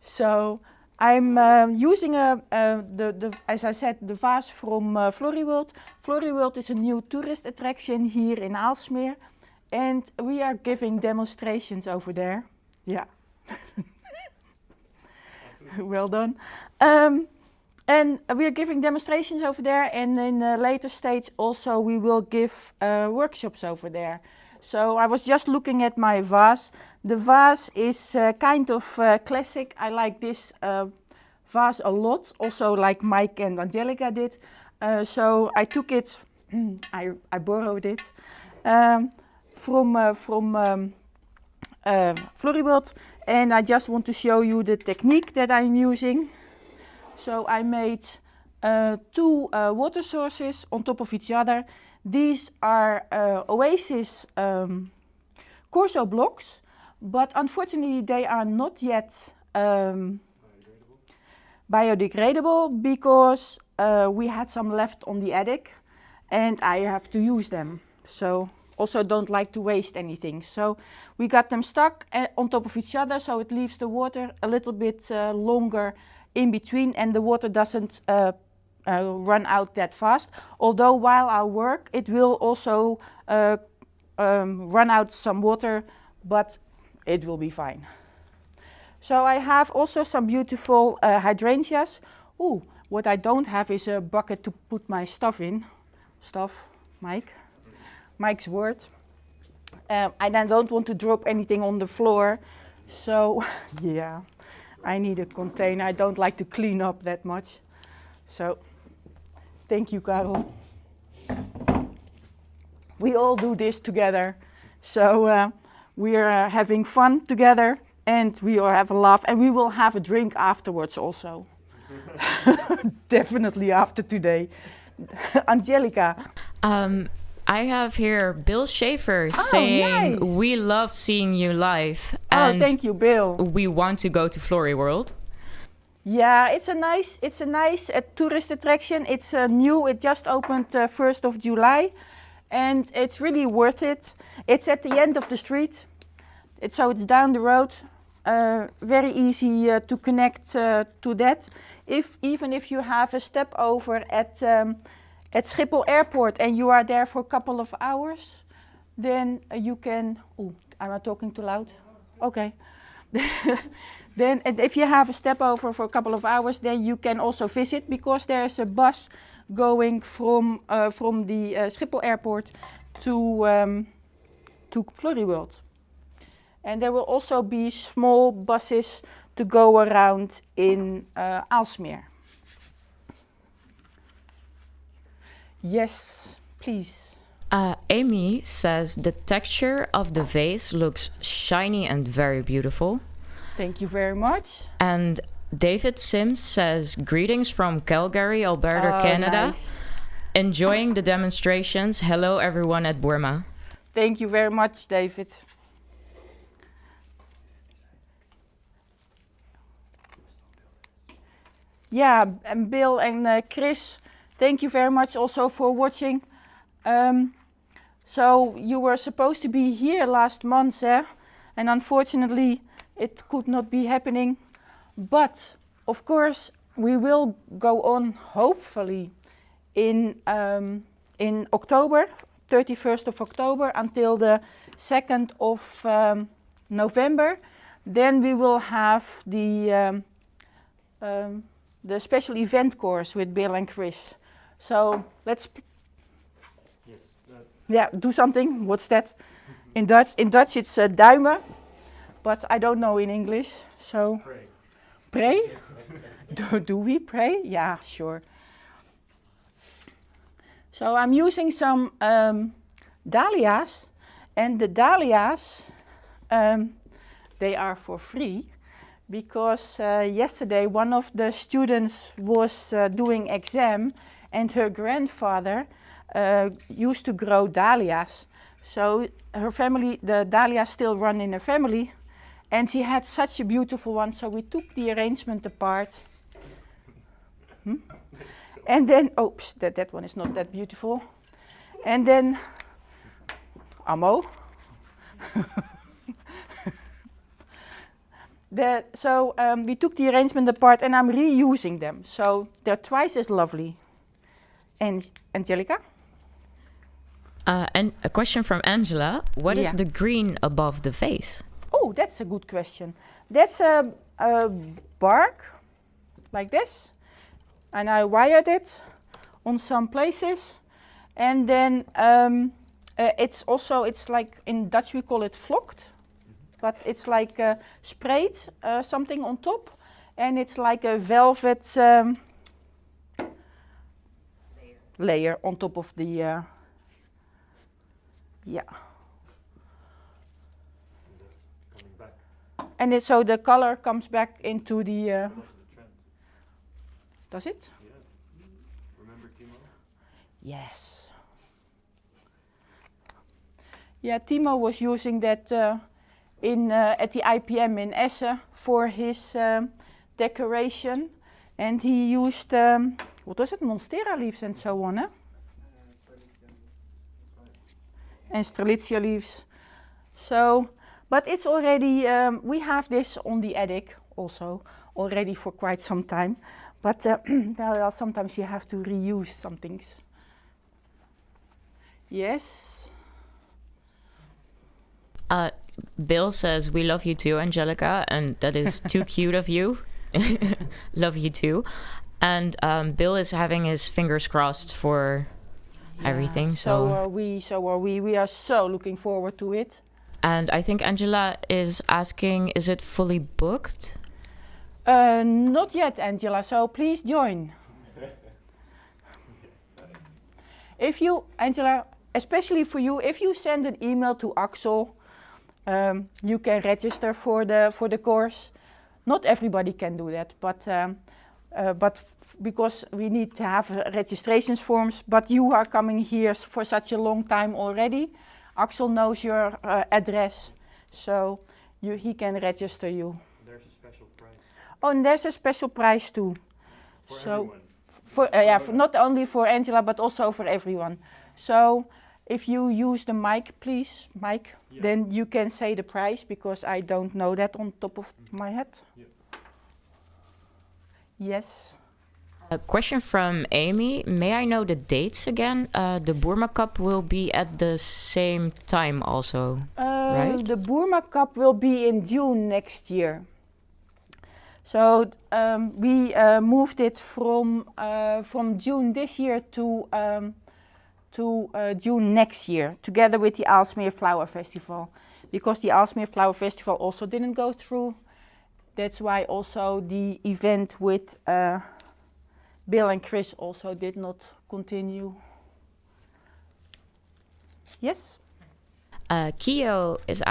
So I'm using as I said, the vase from Floriworld. Floriworld is a new tourist attraction here in Aalsmeer, and we are giving demonstrations over there. Yeah. Well done. And we are giving demonstrations over there, and in a later stage also we will give workshops over there. So I was just looking at my vase. The vase is kind of classic. I like this vase a lot, also like Mike and Angelica did. So I took it, I borrowed it from Floriworld, and I just want to show you the technique that I'm using. So I made two water sources on top of each other. These are Oasis Corso blocks, but unfortunately they are not yet biodegradable because we had some left on the attic and I have to use them. So also don't like to waste anything. So we got them stuck on top of each other, so it leaves the water a little bit longer in between, and the water doesn't run out that fast. Although while I work, it will also run out some water, but it will be fine. So I have also some beautiful hydrangeas. Ooh, what I don't have is a bucket to put my stuff in. Mike's word. I then don't want to drop anything on the floor. So yeah. I need a container. I don't like to clean up that much. So, thank you, Carel. We all do this together. So, we are having fun together and we will have a laugh and we will have a drink afterwards also. Definitely after today. Angelica. I have here Bill Schaefer saying, nice. We love seeing you live. And thank you, Bill. We want to go to Floriworld. Yeah, it's a nice tourist attraction. It's new. It just opened 1st of July, and it's really worth it. It's at the end of the street, so it's down the road. Very easy to connect to that. Even if you have a step over at Schiphol Airport and you are there for a couple of hours, then you can. Oh, am I talking too loud? Okay. Then if you have a step over for a couple of hours, then you can also visit, because there's a bus going from the Schiphol Airport to Floriworld. And there will also be small buses to go around in Aalsmeer. Yes, please. Amy says the texture of the vase looks shiny and very beautiful. Thank you very much. And David Sims says, greetings from Calgary, Alberta, Canada. Nice. Enjoying the demonstrations. Hello, everyone at Boerma. Thank you very much, David. Yeah, and Bill and Chris, thank you very much also for watching. So you were supposed to be here last month, and unfortunately it could not be happening. But of course we will go on, hopefully, in October, 31st of October until the 2nd of November. Then we will have the special event course with Bill and Chris. So let's do something. What's that? In Dutch it's duimen, but I don't know in English. So pray. Do we pray? Yeah, sure. So I'm using some dahlias. And the dahlias, they are for free, because yesterday one of the students was doing exam, and her grandfather used to grow dahlias. So her family, the dahlias still run in her family, and she had such a beautiful one, so we took the arrangement apart. And then, oops, that one is not that beautiful. And then, ammo. We took the arrangement apart, and I'm reusing them, so they're twice as lovely. And Angelica? And a question from Angela. What is Yeah. the green above the vase? Oh, that's a good question. That's a bark, like this. And I wired it on some places. And then it's like, in Dutch we call it vlokt. But it's like sprayed something on top. And it's like a velvet layer on top of the, yeah. Coming back. And so the color comes back into the, That was the trend. does it? Yeah. Remember Timo? Yes. Yeah, Timo was using that at the IPM in Essen for his decoration, and he used what was it, monstera leaves and so on, eh? And strelitzia leaves. So, but it's already we have this on the attic also already for quite some time. But well, sometimes you have to reuse some things. Yes. Bill says, we love you too, Angelica, and that is too cute of you. Love you too. And Bill is having his fingers crossed for everything. So are we. So are we. We are so looking forward to it. And I think Angela is asking, is it fully booked? Not yet, Angela. So please join. If you, Angela, especially for you, if you send an email to Axel, you can register for the course. Not everybody can do that, but because we need to have registrations forms. But you are coming here for such a long time already. Axel knows your address, so he can register you. There's a special price Oh, and there's a special price too. for So everyone. for not only for Angela but also for everyone. So if you use the mic, please, Mike, Yeah. then you can say the price, because I don't know that on top of my head. Yeah. Yes. A question from Amy. May I know the dates again? The Boerma Cup will be at the same time also, right? The Boerma Cup will be in June next year. So we moved it from June this year to June next year, together with the Aalsmeer Flower Festival, because the Aalsmeer Flower Festival also didn't go through. That's why also the event with Bill and Chris also did not continue. Yes? Kio is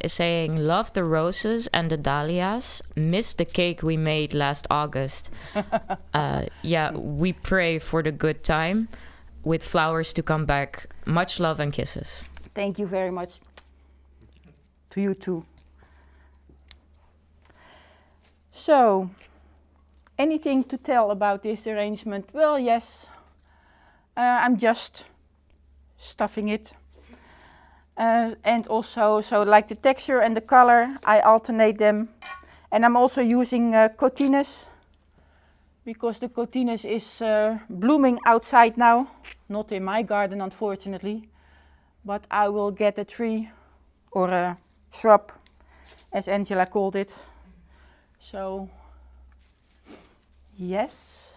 saying, love the roses and the dahlias. Missed the cake we made last August. Yeah, we pray for the good time with flowers to come back. Much love and kisses. Thank you very much. To you too. So, anything to tell about this arrangement? Well, yes. I'm just stuffing it. And also, so like the texture and the color, I alternate them. And I'm also using cotinus, because the cotinus is blooming outside now. Not in my garden, unfortunately. But I will get a tree or a shrub, as Angela called it. So, yes.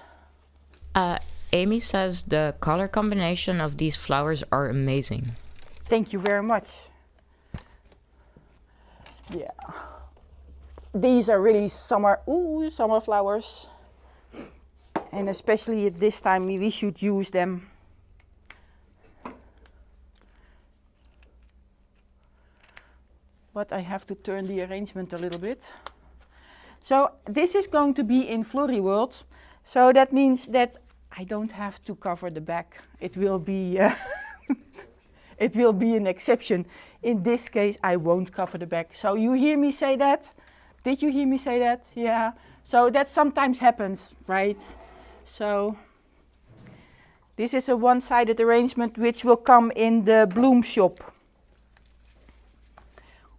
Amy says the color combination of these flowers are amazing. Thank you very much. Yeah. These are really summer flowers. And especially at this time, we should use them. but I have to turn the arrangement a little bit. So this is going to be in Flori World. So that means that I don't have to cover the back. It will be it will be an exception. In this case, I won't cover the back. So you hear me say that? Did you hear me say that? Yeah. So that sometimes happens, right? So this is a one-sided arrangement which will come in the bloom shop,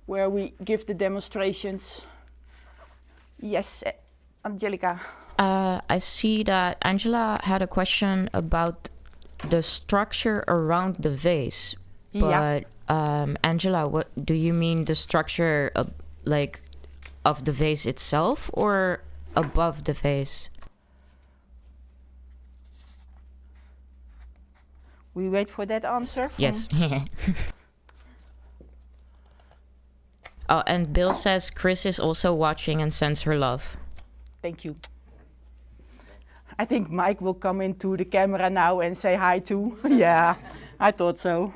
where we give the demonstrations. Yes, Angelica. I see that Angela had a question about the structure around the vase. Yeah. But Angela, what do you mean the structure of, like, of the vase itself or above the vase? We wait for that answer. Yes. Oh, and Bill says Chris is also watching and sends her love. Thank you. I think Mike will come into the camera now and say hi too. Yeah, I thought so.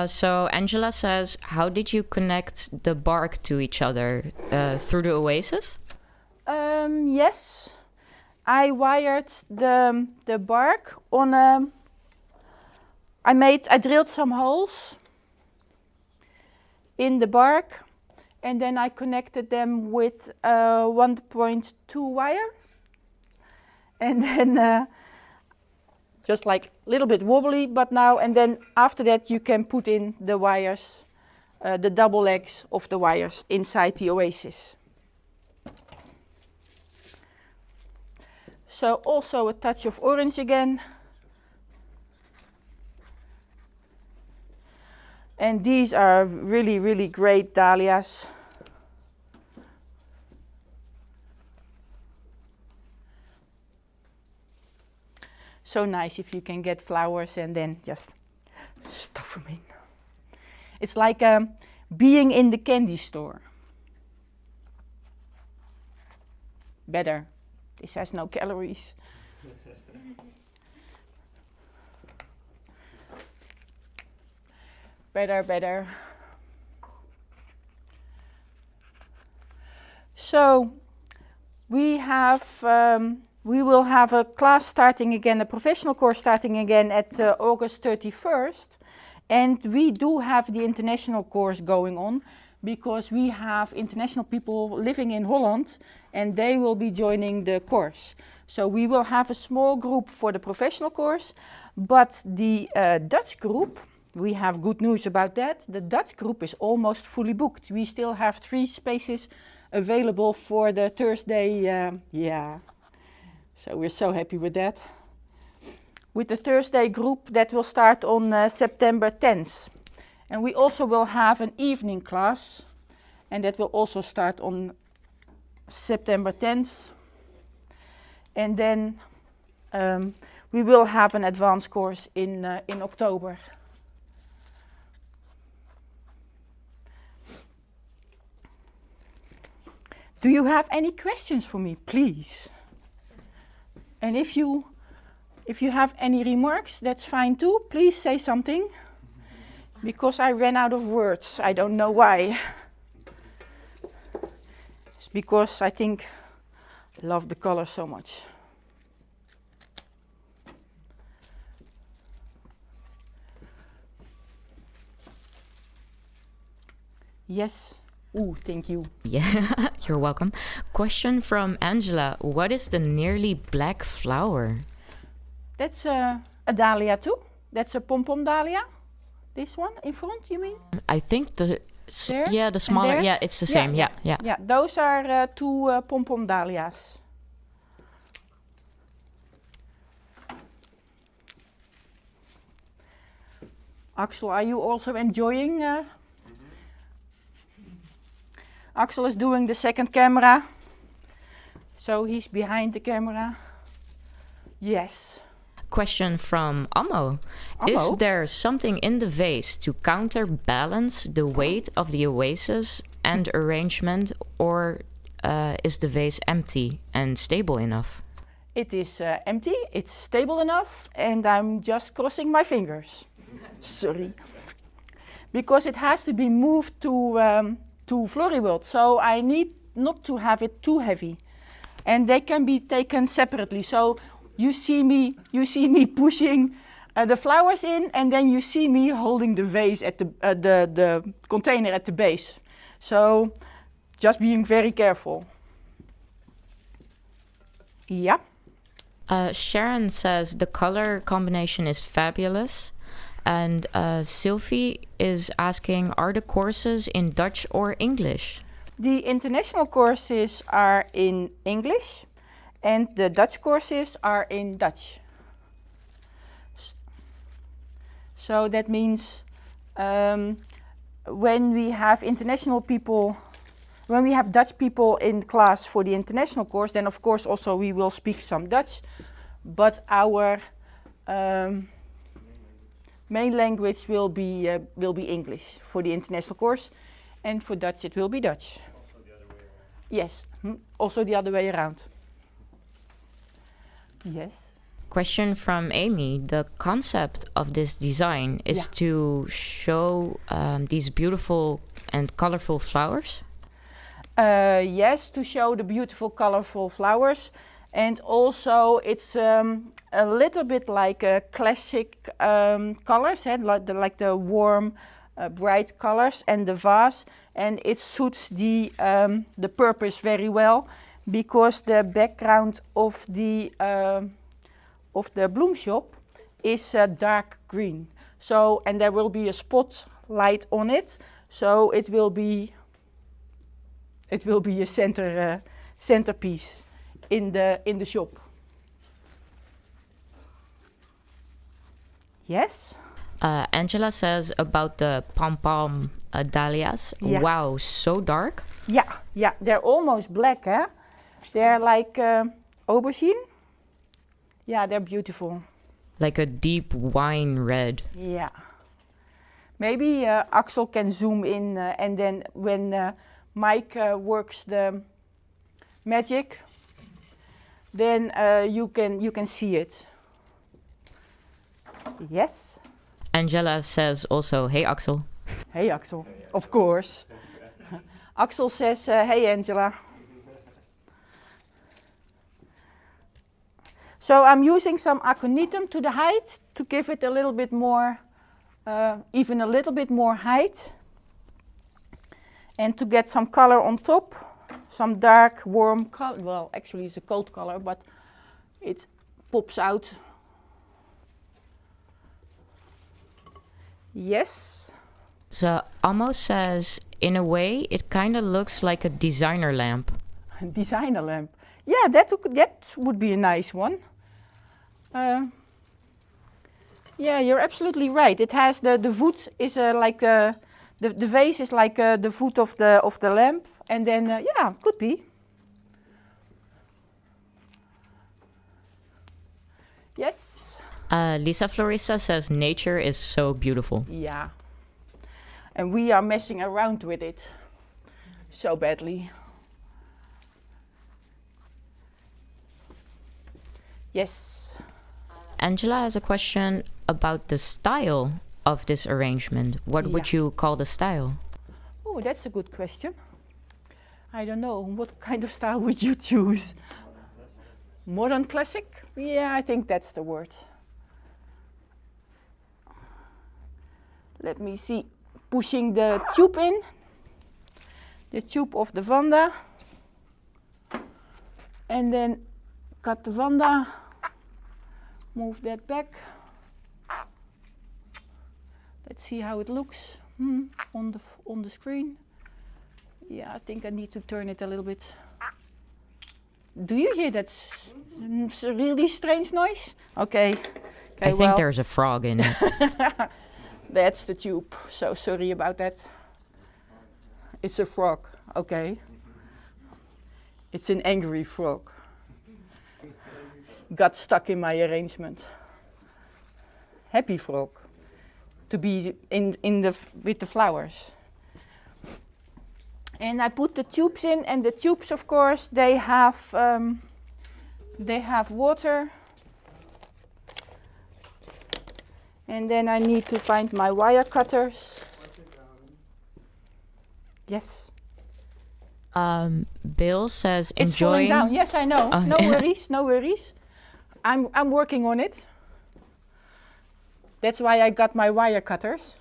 So Angela says, how did you connect the bark to each other? Through the oasis? Yes, I wired the bark on a. I drilled some holes in the bark, and then I connected them with 1.2 wire, and then just like a little bit wobbly, but now and then after that you can put in the wires, the double legs of the wires inside the oasis. So also a touch of orange again. And these are really, really great dahlias. So nice if you can get flowers and then just stuff them in. It's like being in the candy store. Better. This has no calories. Better. So we will have a class starting again, a professional course starting again at August 31st. And we do have the international course going on because we have international people living in Holland and they will be joining the course. So we will have a small group for the professional course, but the Dutch group, we have good news about that. The Dutch group is almost fully booked. We still have 3 spaces available for the Thursday, So we're so happy with that. With the Thursday group that will start on September 10th. And we also will have an evening class, and that will also start on September 10th. And then we will have an advanced course in October. Do you have any questions for me, please? And if you have any remarks, that's fine too. Please say something. Because I ran out of words. I don't know why. It's because I think I love the color so much. Yes. Ooh, thank you. Yeah, you're welcome. Question from Angela. What is the nearly black flower? That's a dahlia too. That's a pom-pom dahlia. This one in front, you mean? I think the There? smaller. Yeah, it's the same. Yeah. Yeah, those are 2 pom-pom dahlias. Axel, are you also enjoying? Axel is doing the second camera. So he's behind the camera. Yes. Question from Ammo. Is there something in the vase to counterbalance the weight of the oasis and arrangement, or is the vase empty and stable enough? It is empty, it's stable enough, and I'm just crossing my fingers. Sorry. Because it has to be moved to Floriworld, so I need not to have it too heavy. And they can be taken separately. So you see me pushing the flowers in, and then you see me holding the vase at the container at the base. So just being very careful. Yeah. Sharon says the color combination is fabulous. And Sylvie is asking, are the courses in Dutch or English? The international courses are in English and the Dutch courses are in Dutch. So that means when we have international people, when we have Dutch people in class for the international course, then of course also we will speak some Dutch, but our main language will be English for the international course, and for Dutch it will be Dutch. Also the other way around. Yes, also the other way around. Yes. Question from Amy. The concept of this design is to show these beautiful and colorful flowers? Yes, to show the beautiful colorful flowers, and also it's a little bit like classic colors, like the warm, bright colors and the vase, and it suits the purpose very well, because the background of the bloom shop is dark green. So, and there will be a spotlight on it, so it will be a centerpiece in the shop. Yes. Angela says about the pom-pom dahlias. Yeah. Wow, so dark. Yeah, they're almost black, huh? They're like aubergine. Yeah, they're beautiful. Like a deep wine red. Yeah. Maybe Axel can zoom in, and then when Mike works the magic, then you can see it. Yes. Angela says also, hey Axel. Hey Axel, of course. Axel says, hey Angela. So I'm using some aconitum to the height to give it a little bit more, even a little bit more height. And to get some color on top, some dark, warm color. Well, actually it's a cold color, but it pops out. Yes. So almost says, in a way, it kind of looks like a designer lamp. Designer lamp. Yeah, that would be a nice one. Yeah, you're absolutely right. It has the voet is like the vase is like the voet of the lamp, and then yeah, could be. Yes. Lisa Florista says nature is so beautiful. Yeah. And we are messing around with it so badly. Yes. Angela has a question about the style of this arrangement. What would you call the style? Oh, that's a good question. I don't know. What kind of style would you choose? Modern classic? Yeah, I think that's the word. Let me see. Pushing the tube in. The tube of the Vanda. And then cut the Vanda. Move that back. Let's see how it looks on the screen. Yeah, I think I need to turn it a little bit. Do you hear that really strange noise? Okay. I think there's a frog in it. That's the tube. So sorry about that. It's a frog. Okay. It's an angry frog. Got stuck in my arrangement. Happy frog. To be with the flowers. And I put the tubes in, and the tubes, of course, they have water. And then I need to find my wire cutters. Yes. Bill says It's falling enjoying. down. Yes, I know. Oh, No yeah. worries, no worries. I'm working on it. That's why I got my wire cutters.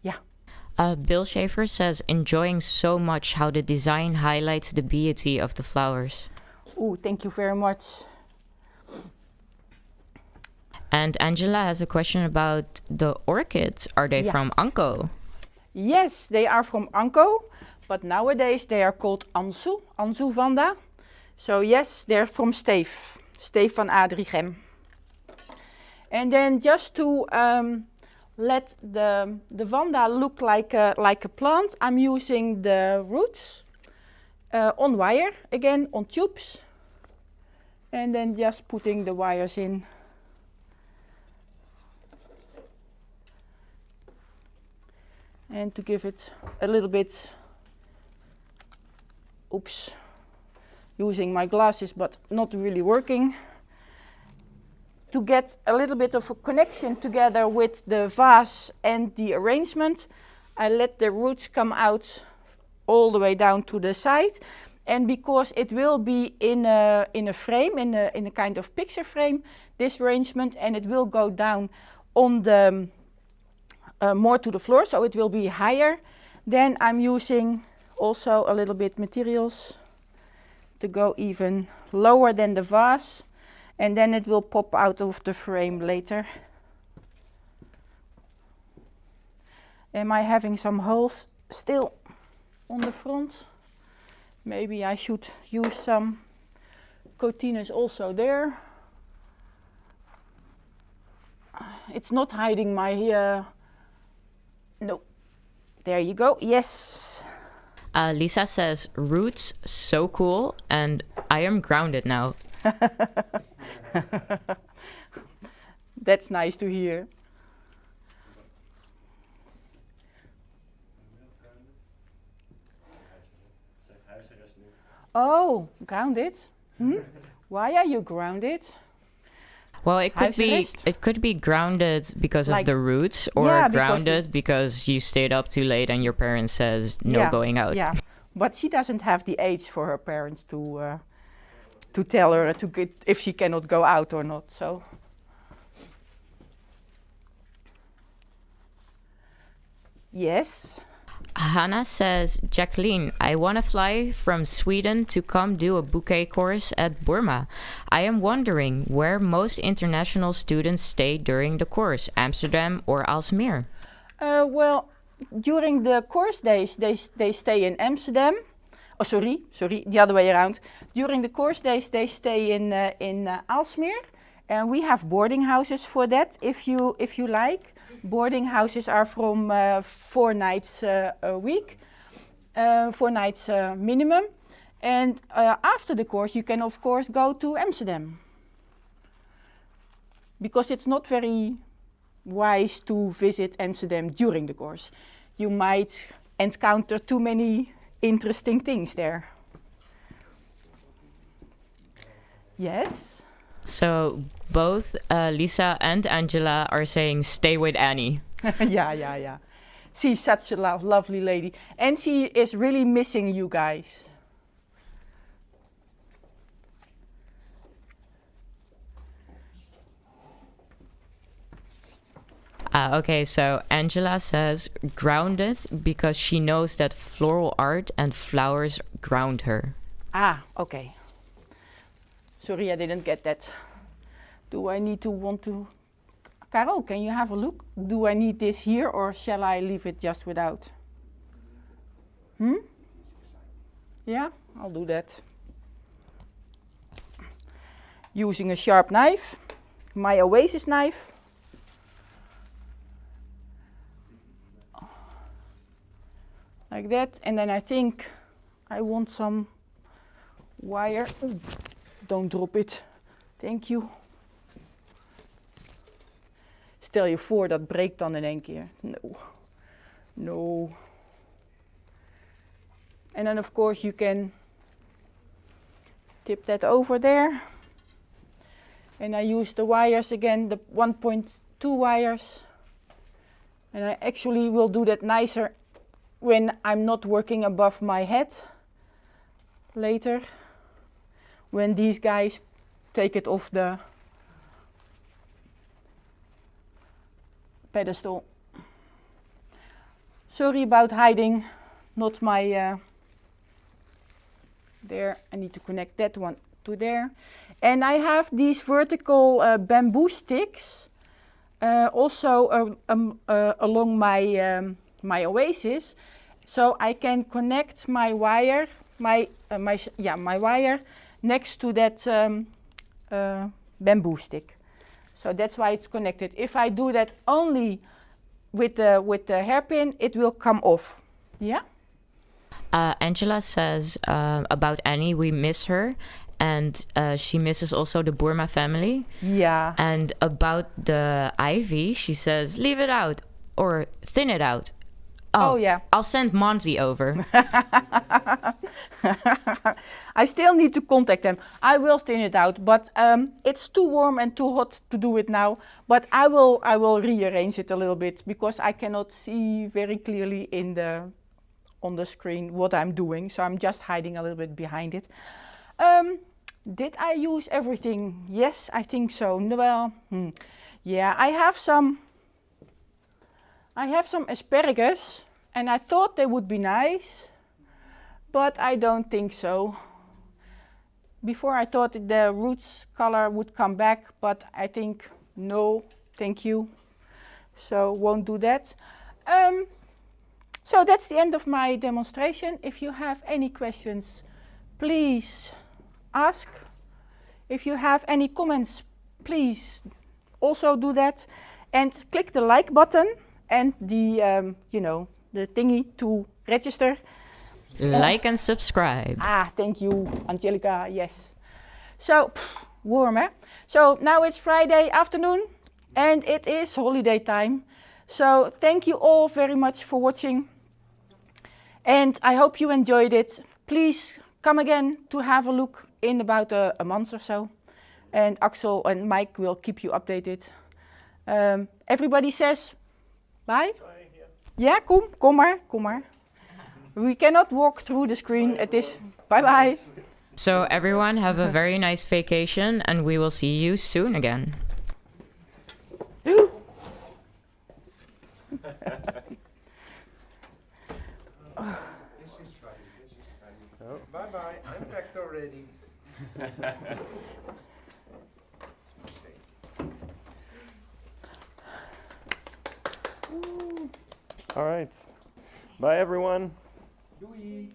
Yeah. Bill Schaefer says enjoying so much how the design highlights the beauty of the flowers. Oh, thank you very much. And Angela has a question about the orchids. Are they Yeah. from Anko? Yes, they are from Anko, but nowadays they are called Anzu Vanda. So yes, they're from Steve van Adrichem. And then just to let the Vanda look like a plant, I'm using the roots on wire, again on tubes. And then just putting the wires in. And to give it a little bit, oops, using my glasses but not really working. To get a little bit of a connection together with the vase and the arrangement, I let the roots come out all the way down to the side. And because it will be in a frame, in a kind of picture frame, this arrangement, and it will go down on the more to the floor, so it will be higher. Then I'm using also a little bit materials to go even lower than the vase, and then it will pop out of the frame later. Am I having some holes still on the front? Maybe I should use some cotinus also there. It's not hiding my no. There you go. Yes. Lisa says roots so cool, and I am grounded now. That's nice to hear. Oh, grounded? Why are you grounded? Well, it could be grounded because Like- of the roots, or Yeah, because grounded because you stayed up too late and your parents says no Yeah, going out. Yeah, but she doesn't have the age for her parents to tell her to get if she cannot go out or not. So. Yes. Hannah says, Jacqueline, I want to fly from Sweden to come do a bouquet course at Boerma. I am wondering where most international students stay during the course, Amsterdam or Aalsmeer? Well, during the course days, they stay in Amsterdam. Oh, sorry, the other way around. During the course days, they stay in Aalsmeer, and we have boarding houses for that. If you like, boarding houses are from 4 nights a week, 4 nights minimum. And after the course, you can of course go to Amsterdam, because it's not very wise to visit Amsterdam during the course. You might encounter too many interesting things there. Yes. So both Lisa and Angela are saying stay with Annie. Yeah. She's such a lovely lady, and she is really missing you guys. Okay, so Angela says grounded because she knows that floral art and flowers ground her. Ah, okay. Sorry, I didn't get that. Do I need to want to... Carel, can you have a look? Do I need this here, or shall I leave it just without? Yeah, I'll do that. Using a sharp knife, my Oasis knife. Like that, and then I think I want some wire. Ooh, don't drop it. Thank you. Stel je voor, dat breekt dan in één keer. No. And then of course you can tip that over there. And I use the wires again, the 1.2 wires. And I actually will do that nicer when I'm not working above my head later, when these guys take it off the pedestal. Sorry about hiding, not my, there, I need to connect that one to there. And I have these vertical bamboo sticks also along my, my oasis, so I can connect my wire, my wire next to that bamboo stick. So that's why it's connected. If I do that only with the hairpin, it will come off. Yeah. Angela says about Annie, we miss her, and she misses also the Boerma family. Yeah. And about the ivy, she says, leave it out or thin it out. Oh yeah. I'll send Monty over. I still need to contact them. I will thin it out, but it's too warm and too hot to do it now. But I will rearrange it a little bit because I cannot see very clearly on the screen what I'm doing. So I'm just hiding a little bit behind it. Did I use everything? Yes, I think so. Well, yeah, I have some asparagus, and I thought they would be nice, but I don't think so. Before I thought the roots color would come back, but I think no, thank you. So won't do that. So that's the end of my demonstration. If you have any questions, please ask. If you have any comments, please also do that. And click the like button and the, the thingy to register. Like and subscribe. Thank you, Angelica, yes. So, warm, eh? So now it's Friday afternoon and it is holiday time. So thank you all very much for watching. And I hope you enjoyed it. Please come again to have a look in about a month or so. And Axel and Mike will keep you updated. Everybody says bye? Bye, yeah, kom maar. We cannot walk through the screen. It is bye-bye. So everyone have a very nice vacation and we will see you soon again. Bye-bye, I'm packed already. All right. Bye, everyone. Doei.